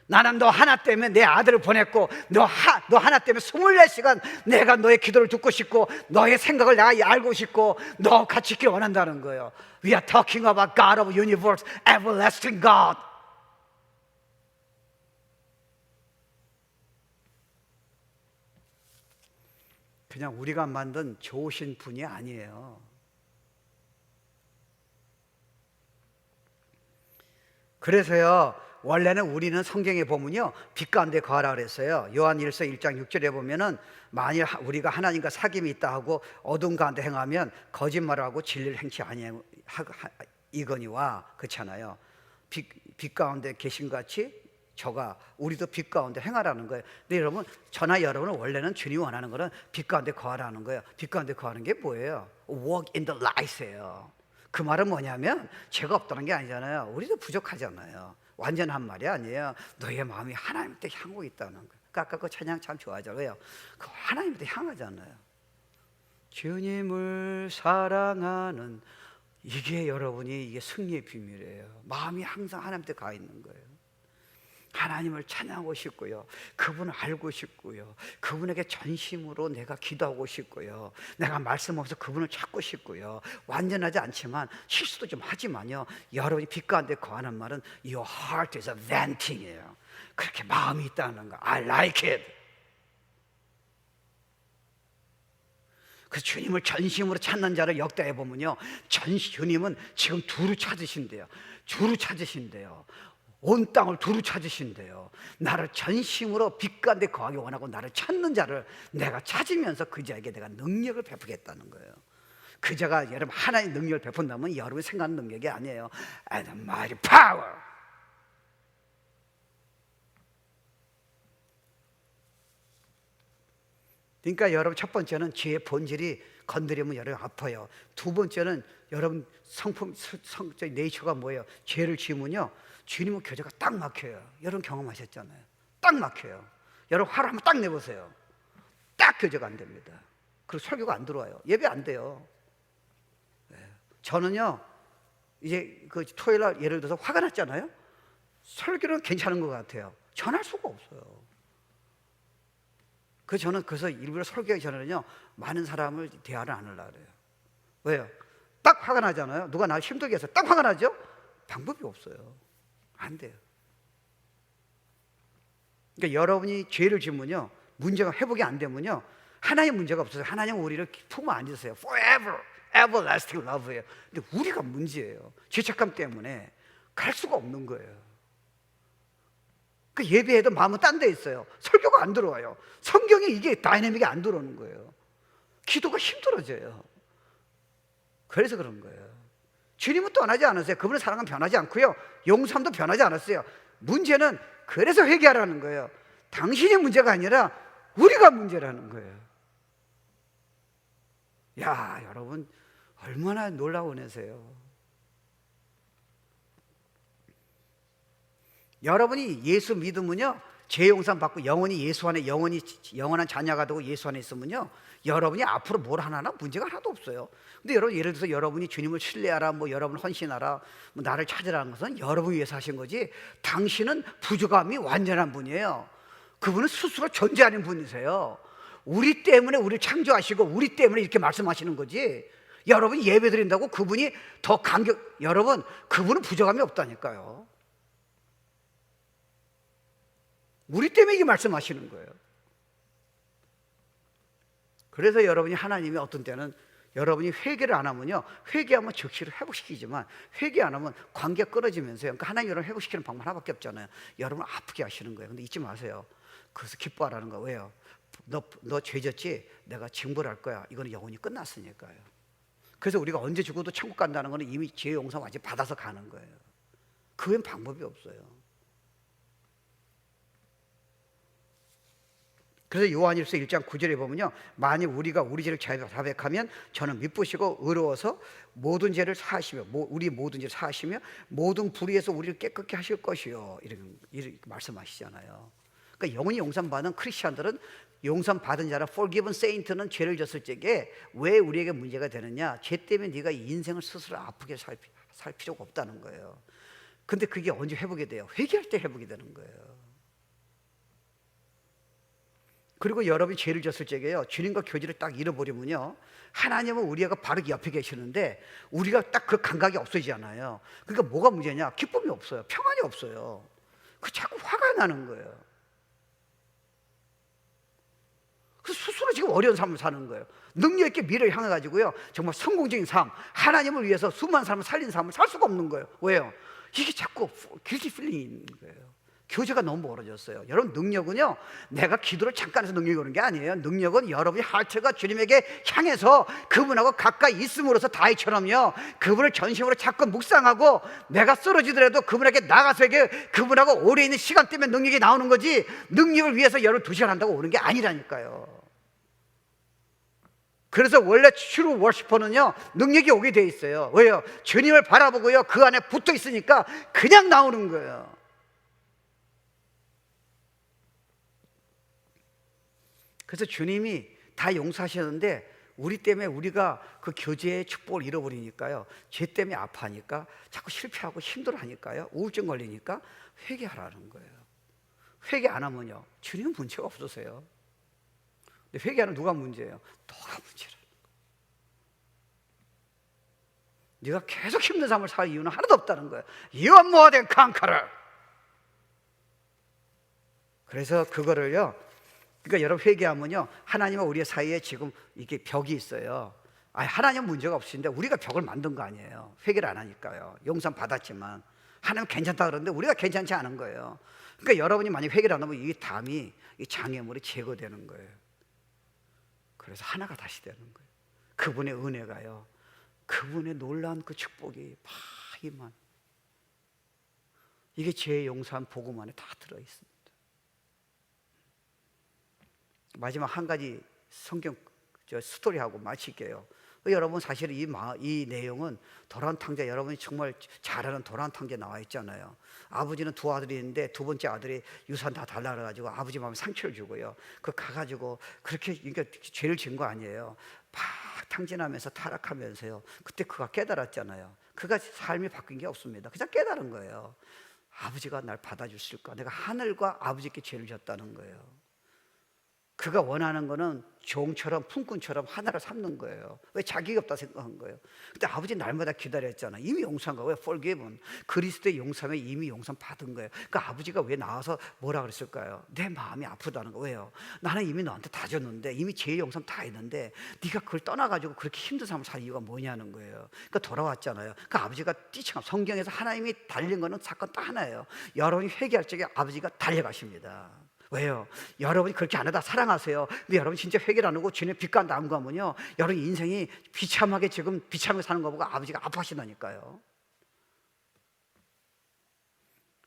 나는 너 하나 때문에 내 아들을 보냈고 너 하나 때문에 24시간 내가 너의 기도를 듣고 싶고 너의 생각을 내가 알고 싶고 너 같이 있길 원한다는 거예요. We are talking about God of universe, everlasting God. 그냥 우리가 만든 좋으신 분이 아니에요. 그래서요, 원래는 우리는 성경에 보면요, 빛 가운데 거하라 그랬어요. 요한일서 1장 6절에 보면은 만일 우리가 하나님과 사귐이 있다 하고 어둠 가운데 행하면 거짓말을 하고 진리를 행치 아니하거니와, 그렇잖아요. 빛 가운데 계신 같이 우리도 빛 가운데 행하라는 거예요. 근데 여러분, 저나 여러분은 원래는 주님이 원하는 거는 빛 가운데 거하라는 거예요. 빛 가운데 거하는 게 뭐예요? Walk in the light이에요. 그 말은 뭐냐면 죄가 없다는 게 아니잖아요. 우리도 부족하잖아요. 완전한 말이 아니에요. 너의 마음이 하나님께 향하고 있다는 거예요. 아까 그 찬양 참 좋아하잖아요. 그 하나님께 향하잖아요. 주님을 사랑하는, 이게 승리의 비밀이에요. 마음이 항상 하나님께 가 있는 거예요. 하나님을 찬양하고 싶고요, 그분을 알고 싶고요, 그분에게 전심으로 내가 기도하고 싶고요, 내가 말씀하면서 그분을 찾고 싶고요. 완전하지 않지만 실수도 좀 하지만요, 여러분이 빛 가운데 거하는 말은 Your heart is a venting이에요. 그렇게 마음이 있다는 거. I like it. 그 주님을 전심으로 찾는 자를 역대해 보면요, 주님은 지금 두루 찾으신대요. 온 땅을 두루 찾으신대요. 나를 전심으로 빛 가운데 거하기 원하고 나를 찾는 자를 내가 찾으면서 그 자에게 내가 능력을 베푸겠다는 거예요. 그 자가 여러분 하나의 능력을 베푼다면 여러분이 생각하는 능력이 아니에요. And mighty power. 그러니까 여러분, 첫 번째는 죄의 본질이 건드리면 여러분 아파요. 두 번째는 여러분 성적 네이처가 뭐예요? 죄를 지으면요, 주님은 교제가 딱 막혀요. 여러분 경험하셨잖아요. 딱 막혀요. 여러분 화를 한번 딱 내보세요. 딱 교제가 안 됩니다. 그리고 설교가 안 들어와요. 예배 안 돼요. 저는요, 이제 그 토요일 날 예를 들어서 화가 났잖아요. 설교는 괜찮은 것 같아요. 전할 수가 없어요. 그래서 일부러 설교하기 전에는요, 많은 사람을 대화를 안 하려고 그래요. 왜요? 딱 화가 나잖아요. 누가 날 힘들게 해서 딱 화가 나죠? 방법이 없어요. 안 돼요. 그러니까 여러분이 죄를 지으면요, 문제가 회복이 안 되면요, 하나님 문제가 없어요. 하나님은 우리를 품어 안으세요. Forever, everlasting love예요. 근데 우리가 문제예요. 죄책감 때문에 갈 수가 없는 거예요. 그 예배에도 마음은 딴 데 있어요. 설교가 안 들어와요. 성경에 이게 다이내믹이 안 들어오는 거예요. 기도가 힘들어져요. 그래서 그런 거예요. 주님은 떠나지 않았어요. 그분의 사랑은 변하지 않고요, 용서함도 변하지 않았어요. 문제는 그래서 회개하라는 거예요. 당신이 문제가 아니라 우리가 문제라는 거예요. 야, 여러분 얼마나 놀라운 은혜세요. 여러분이 예수 믿으면요, 죄 용서 받고 영원히 예수 안에 영원한 자녀가 되고 예수 안에 있으면요, 여러분이 앞으로 뭘 하나 문제가 하나도 없어요. 근데 여러분, 예를 들어서 여러분이 주님을 신뢰하라, 여러분 헌신하라, 나를 찾으라는 것은 여러분 위해서 하신 거지, 당신은 부족함이 완전한 분이에요. 그분은 스스로 존재하는 분이세요. 우리 때문에 우리를 창조하시고 우리 때문에 이렇게 말씀하시는 거지, 여러분이 예배 드린다고 그분이 더 여러분, 그분은 부족함이 없다니까요. 우리 때문에 이게 말씀하시는 거예요. 그래서 여러분이 하나님이 어떤 때는 여러분이 회개를 안 하면요, 회개하면 즉시로 회복시키지만 회개 안 하면 관계가 끊어지면서요. 그러니까 하나님 여러분 회복시키는 방법 하나밖에 없잖아요. 여러분 아프게 하시는 거예요. 근데 잊지 마세요. 그래서 기뻐하라는 거. 왜요? 너 죄졌지? 내가 징벌할 거야. 이거는 영원히 끝났으니까요. 그래서 우리가 언제 죽어도 천국 간다는 거는 이미 죄 용서 완전히 받아서 가는 거예요. 그 외엔 방법이 없어요. 그래서 요한일서 1장 9절에 보면요, 만일 우리가 우리 죄를 자백하면 저는 미쁘시고 의로워서 모든 죄를 사하시며 우리 모든 죄를 사하시며 모든 불의에서 우리를 깨끗게 하실 것이요, 이렇게 말씀하시잖아요. 그러니까 영원히 용서받은 크리스천들은, 용서받은 자라 forgiven saint는 죄를 졌을 적에 왜 우리에게 문제가 되느냐, 죄 때문에 네가 인생을 스스로 아프게 살 필요가 없다는 거예요. 근데 그게 언제 회복이 돼요? 회개할 때 회복이 되는 거예요. 그리고 여러분이 죄를 졌을 적에요, 주님과 교제를 딱 잃어버리면요, 하나님은 우리가 바로 옆에 계시는데 우리가 딱 그 감각이 없어지잖아요. 그러니까 뭐가 문제냐? 기쁨이 없어요. 평안이 없어요. 그 자꾸 화가 나는 거예요. 그 스스로 지금 어려운 삶을 사는 거예요. 능력 있게 미래를 향해 가지고요, 정말 성공적인 삶, 하나님을 위해서 수많은 사람을 살린 삶을 살 수가 없는 거예요. 왜요? 이게 자꾸 길티 필링이 있는 거예요. 교제가 너무 멀어졌어요. 여러분, 능력은요, 내가 기도를 잠깐 해서 능력이 오는 게 아니에요. 능력은 여러분이 하트가 주님에게 향해서 그분하고 가까이 있음으로써 다윗처럼요, 그분을 전심으로 자꾸 묵상하고 내가 쓰러지더라도 그분에게 나가서에게 그분하고 오래 있는 시간 때문에 능력이 나오는 거지, 능력을 위해서 여러분 2시간 한다고 오는 게 아니라니까요. 그래서 원래 true worshiper는요, 능력이 오게 돼 있어요. 왜요? 주님을 바라보고요, 그 안에 붙어 있으니까 그냥 나오는 거예요. 그래서 주님이 다 용서하셨는데 우리 때문에 우리가 그 교제의 축복을 잃어버리니까요, 죄 때문에 아파하니까 자꾸 실패하고 힘들어하니까요, 우울증 걸리니까 회개하라는 거예요. 회개 안 하면요, 주님은 문제가 없으세요. 근데 회개하는 누가 문제예요? 너가 문제라는 거예요. 네가 계속 힘든 삶을 살 이유는 하나도 없다는 거예요. You are more than conqueror. 그래서 그거를요, 그러니까 여러분 회개하면요, 하나님과 우리의 사이에 지금 이게 벽이 있어요. 하나님은 문제가 없으신데 우리가 벽을 만든 거 아니에요. 회개를 안 하니까요. 용서 받았지만 하나님 괜찮다 그러는데 우리가 괜찮지 않은 거예요. 그러니까 여러분이 만약 회개를 안 하면 이 담이, 이 장애물이 제거되는 거예요. 그래서 하나가 다시 되는 거예요. 그분의 은혜가요, 그분의 놀라운 그 축복이 파이만, 이게 죄의 용서한 복음 안에 다 들어있습니다. 마지막 한 가지 성경 스토리하고 마칠게요. 여러분, 사실 이 내용은 도란 탕자, 여러분이 정말 잘 아는 도란 탕자에 나와 있잖아요. 아버지는 두 아들이 있는데 두 번째 아들이 유산 다 달라 그래가지고 아버지 마음에 상처를 주고요, 그 가가지고 그렇게, 그러니까 죄를 지은 거 아니에요. 막 탕진하면서 타락하면서요, 그때 그가 깨달았잖아요. 그가 삶이 바뀐 게 없습니다. 그냥 깨달은 거예요. 아버지가 날 받아주실까? 내가 하늘과 아버지께 죄를 졌다는 거예요. 그가 원하는 거는 종처럼 품꾼처럼 하나를 삼는 거예요. 왜? 자기가 없다 생각한 거예요. 근데 아버지 날마다 기다렸잖아. 이미 용서한 거예요. 왜? forgiven. 그리스도의 용서에 이미 용서 받은 거예요. 그러니까 아버지가 왜 나와서 뭐라 그랬을까요? 내 마음이 아프다는 거. 왜요? 나는 이미 너한테 다 줬는데, 이미 죄의 용서 다 했는데 네가 그걸 떠나가지고 그렇게 힘든 삶을 살 이유가 뭐냐는 거예요. 그러니까 돌아왔잖아요. 그러니까 아버지가 뛰쳐가, 성경에서 하나님이 달린 거는 사건 딱 하나예요. 여러분이 회개할 적에 아버지가 달려가십니다. 왜요? 여러분이 그렇게 안 하다 사랑하세요. 근데 여러분 진짜 회개를 안 하고 주님 빛간다 안 가면요, 여러분 인생이 비참하게, 지금 비참하게 사는 거 보고 아버지가 아파하신다니까요.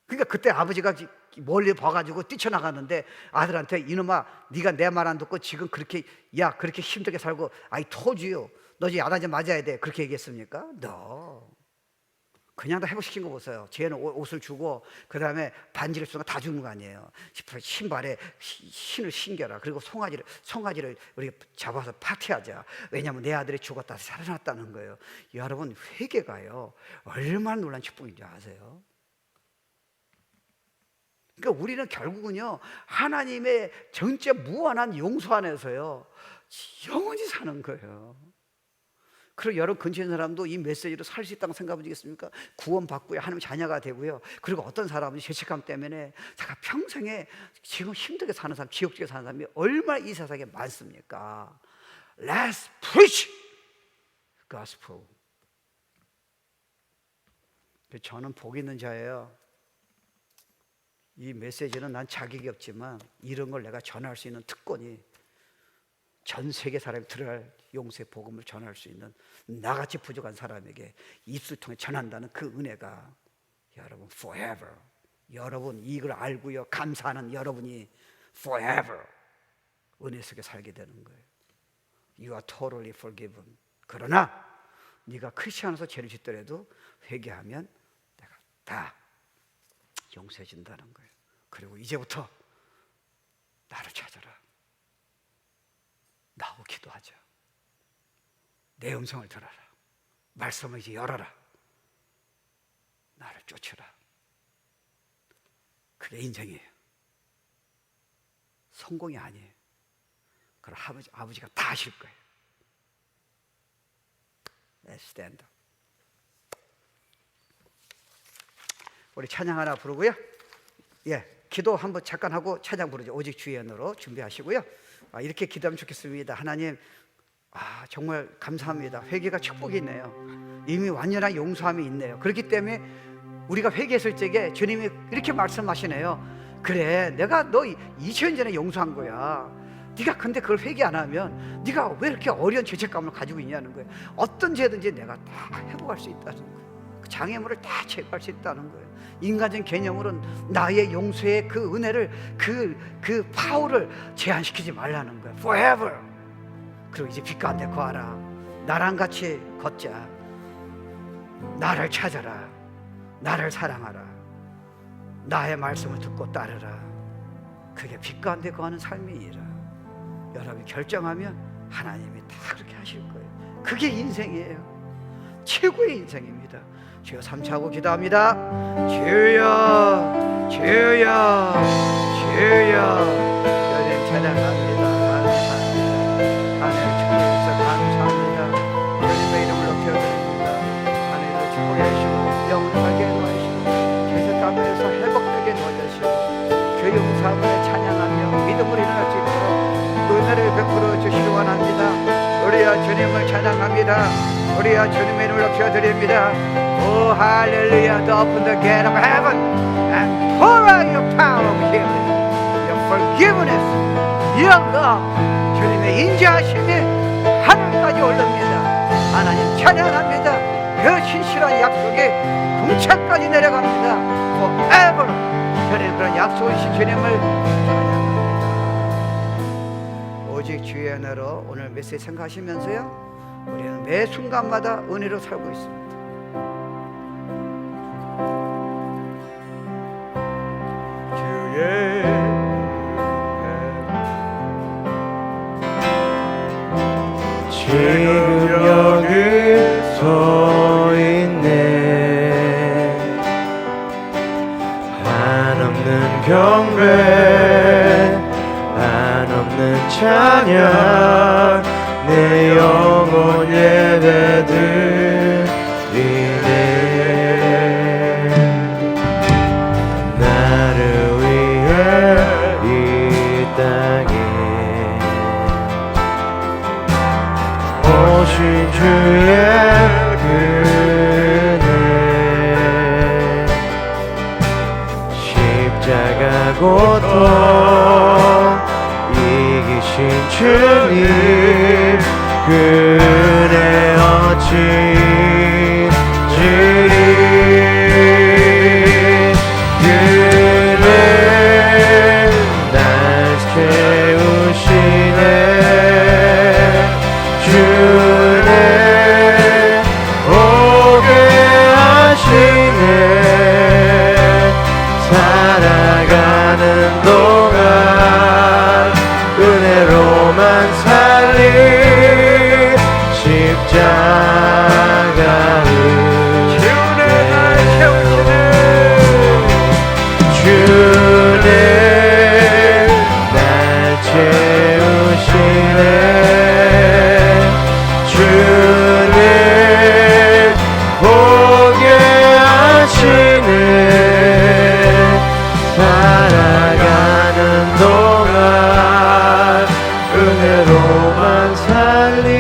그러니까 그때 아버지가 멀리 봐가지고 뛰쳐나갔는데 아들한테, 이놈아, 네가 내 말 안 듣고 지금 그렇게, 야, 그렇게 힘들게 살고, I told you, 너 이제 야단제 맞아야 돼, 그렇게 얘기했습니까? No. 그냥 다 회복시킨 거 보세요. 쟤는 옷을 주고 그 다음에 반지를 쓰는 거 다 주는 거 아니에요. 신발에 신을 신겨라. 그리고 송아지를 우리가 잡아서 파티하자. 왜냐하면 내 아들이 죽었다 살아났다는 거예요. 여러분, 회개가요, 얼마나 놀란 축복인지 아세요? 그러니까 우리는 결국은요, 하나님의 전체 무한한 용서 안에서요, 영원히 사는 거예요. 그리고 여러분 근처에 있는 사람도 이 메시지로 살 수 있다고 생각하시겠습니까? 구원받고요, 하나님 자녀가 되고요. 그리고 어떤 사람은 죄책감 때문에 제가 평생에 지금 힘들게 사는 사람, 지옥적에 사는 사람이 얼마나 이 세상에 많습니까? Let's preach! gospel. 저는 복 있는 자예요. 이 메시지는 난 자격이 없지만 이런 걸 내가 전할 수 있는 특권이 전 세계 사람이 들어야 할 용서의 복음을 전할 수 있는 나같이 부족한 사람에게 입술 통해 전한다는 그 은혜가 여러분 forever, 여러분 이걸 알고요 감사하는 여러분이 forever 은혜 속에 살게 되는 거예요. You are totally forgiven. 그러나 네가 크리스천으로서 죄를 짓더라도 회개하면 내가 다 용서해 준다는 거예요. 그리고 이제부터 나를 찾아라. 나하고 기도하자. 내 음성을 들어라. 말씀을 이제 열어라. 나를 쫓으라. 그게 인생이에요. 성공이 아니에요. 그걸 아버지가 다 하실 거예요. Let's stand up. 우리 찬양 하나 부르고요. 예, 기도 한번 잠깐 하고 찬양 부르죠. 오직 주의 은혜로 준비하시고요. 이렇게 기도하면 좋겠습니다. 하나님, 정말 감사합니다. 회개가 축복이 있네요. 이미 완전한 용서함이 있네요. 그렇기 때문에 우리가 회개했을 적에 주님이 이렇게 말씀하시네요. 그래, 내가 너 2000년 전에 용서한 거야. 네가 근데 그걸 회개 안 하면 네가 왜 이렇게 어려운 죄책감을 가지고 있냐는 거예요. 어떤 죄든지 내가 다 회복할 수 있다는 거예요. 그 장애물을 다 제거할 수 있다는 거예요. 인간적인 개념으로는 나의 용서의 그 은혜를 그 파워를 제한시키지 말라는 거예요. Forever. 그리고 이제 빛 가운데 거하라. 나랑 같이 걷자. 나를 찾아라. 나를 사랑하라. 나의 말씀을 듣고 따르라. 그게 빛 가운데 거하는 삶이니라. 여러분이 결정하면 하나님이 다 그렇게 하실 거예요. 그게 인생이에요. 최고의 인생입니다. 주여 삼차하고 기도합니다. 주여, 주여, 주여. 주님 찬양합니다. 감사합니다. 하나님의 축복해 주셔서 감사합니다. 주님의 이름을 높여드립니다. 하나님의 축복해 주시고 영원하게 도와주시고 죄책감에서 회복되게 도와주시고 그 용서함을 찬양하며 믿음으로 일어날 수 있도록 은혜를 베풀어 주시기 원합니다. 우리야 주님을 찬양합니다. 우리야 주님의 이름을 높여드립니다. 오 할렐루야. To open the gate of heaven and pour out your power of healing, your forgiveness, your love. 주님의 인자하심이 하늘까지 올릅니다. 하나님 찬양합니다. 그 신실한 약속이 궁창까지 내려갑니다. Forever. 주님 그런 약속이신 주님을 찬양합니다. 오직 주의 은혜로 오늘 메시지 생각하시면서요, 우리는 매 순간마다 은혜로 살고 있습니다. 지금 여기 서 있네. 한없는 경배, 한없는 찬양, 내 영혼 예배드리네. 나를 위해 이 땅에 오신 주의 은혜, 십자가 고통 이기신 주님, 그 은혜 어찌 잊으리. 그 은혜 날 채우시네. 주네 오게 하시네. 살아가는 동안 은혜로만 살리 십자가 주는 날 채우시네. 주네 날 채우시네. 주님 보게 하시네. 살아가는 동안 은혜로만 살리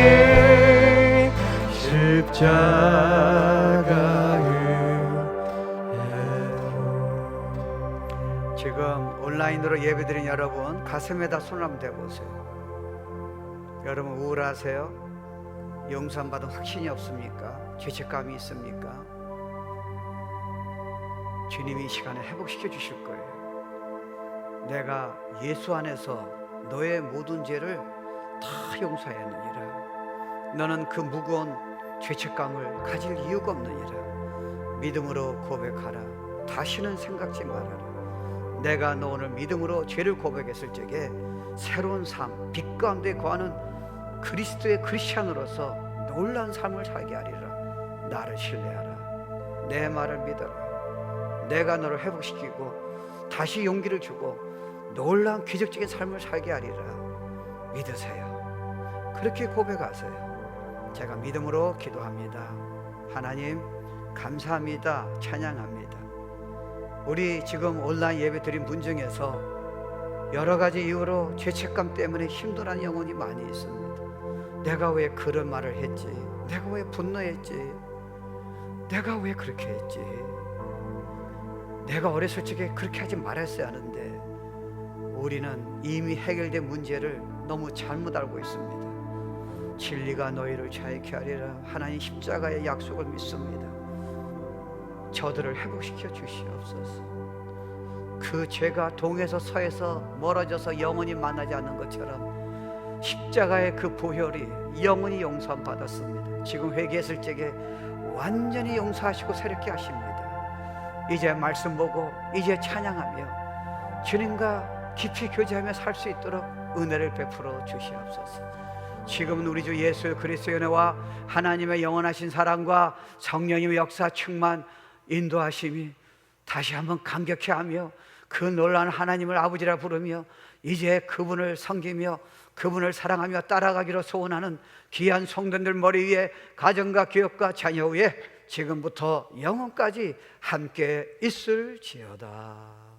지금 온라인으로 예배드린 여러분 가슴에다 손을 한번 대보세요. 여러분 우울하세요? 용서받은 확신이 없습니까? 죄책감이 있습니까? 주님이 이 시간에 회복시켜 주실 거예요. 내가 예수 안에서 너의 모든 죄를 다 용서하였느니라. 너는 그 무거운 죄책감을 가질 이유가 없느니라. 믿음으로 고백하라. 다시는 생각지 말아라. 내가 너 오늘 믿음으로 죄를 고백했을 적에 새로운 삶, 빛 가운데 거하는 그리스도의 크리스찬으로서 놀라운 삶을 살게 하리라. 나를 신뢰하라. 내 말을 믿어라. 내가 너를 회복시키고 다시 용기를 주고 놀라운 기적적인 삶을 살게 하리라. 믿으세요. 그렇게 고백하세요. 제가 믿음으로 기도합니다. 하나님 감사합니다. 찬양합니다. 우리 지금 온라인 예배 드린 분 중에서 여러 가지 이유로 죄책감 때문에 힘들어하는 영혼이 많이 있습니다. 내가 왜 그런 말을 했지? 내가 왜 분노했지? 내가 왜 그렇게 했지? 내가 어렸을 적에 그렇게 하지 말았어야 하는데 우리는 이미 해결된 문제를 너무 잘못 알고 있습니다. 진리가 너희를 자유케 하리라. 하나님 십자가의 약속을 믿습니다. 저들을 회복시켜 주시옵소서. 그 죄가 동에서 서에서 멀어져서 영원히 만나지 않는 것처럼 십자가의 그 보혈이 영원히 용서 받았습니다. 지금 회개했을 적에 완전히 용서하시고 새롭게 하십니다. 이제 말씀 보고 이제 찬양하며 주님과 깊이 교제하며 살 수 있도록 은혜를 베풀어 주시옵소서. 지금은 우리 주 예수 그리스도의 은혜와 하나님의 영원하신 사랑과 성령님의 역사 충만 인도하심이 다시 한번 감격해 하며 그 놀라운 하나님을 아버지라 부르며 이제 그분을 섬기며 그분을 사랑하며 따라가기로 소원하는 귀한 성도들 머리 위에 가정과 기업과 자녀 위에 지금부터 영원까지 함께 있을지어다.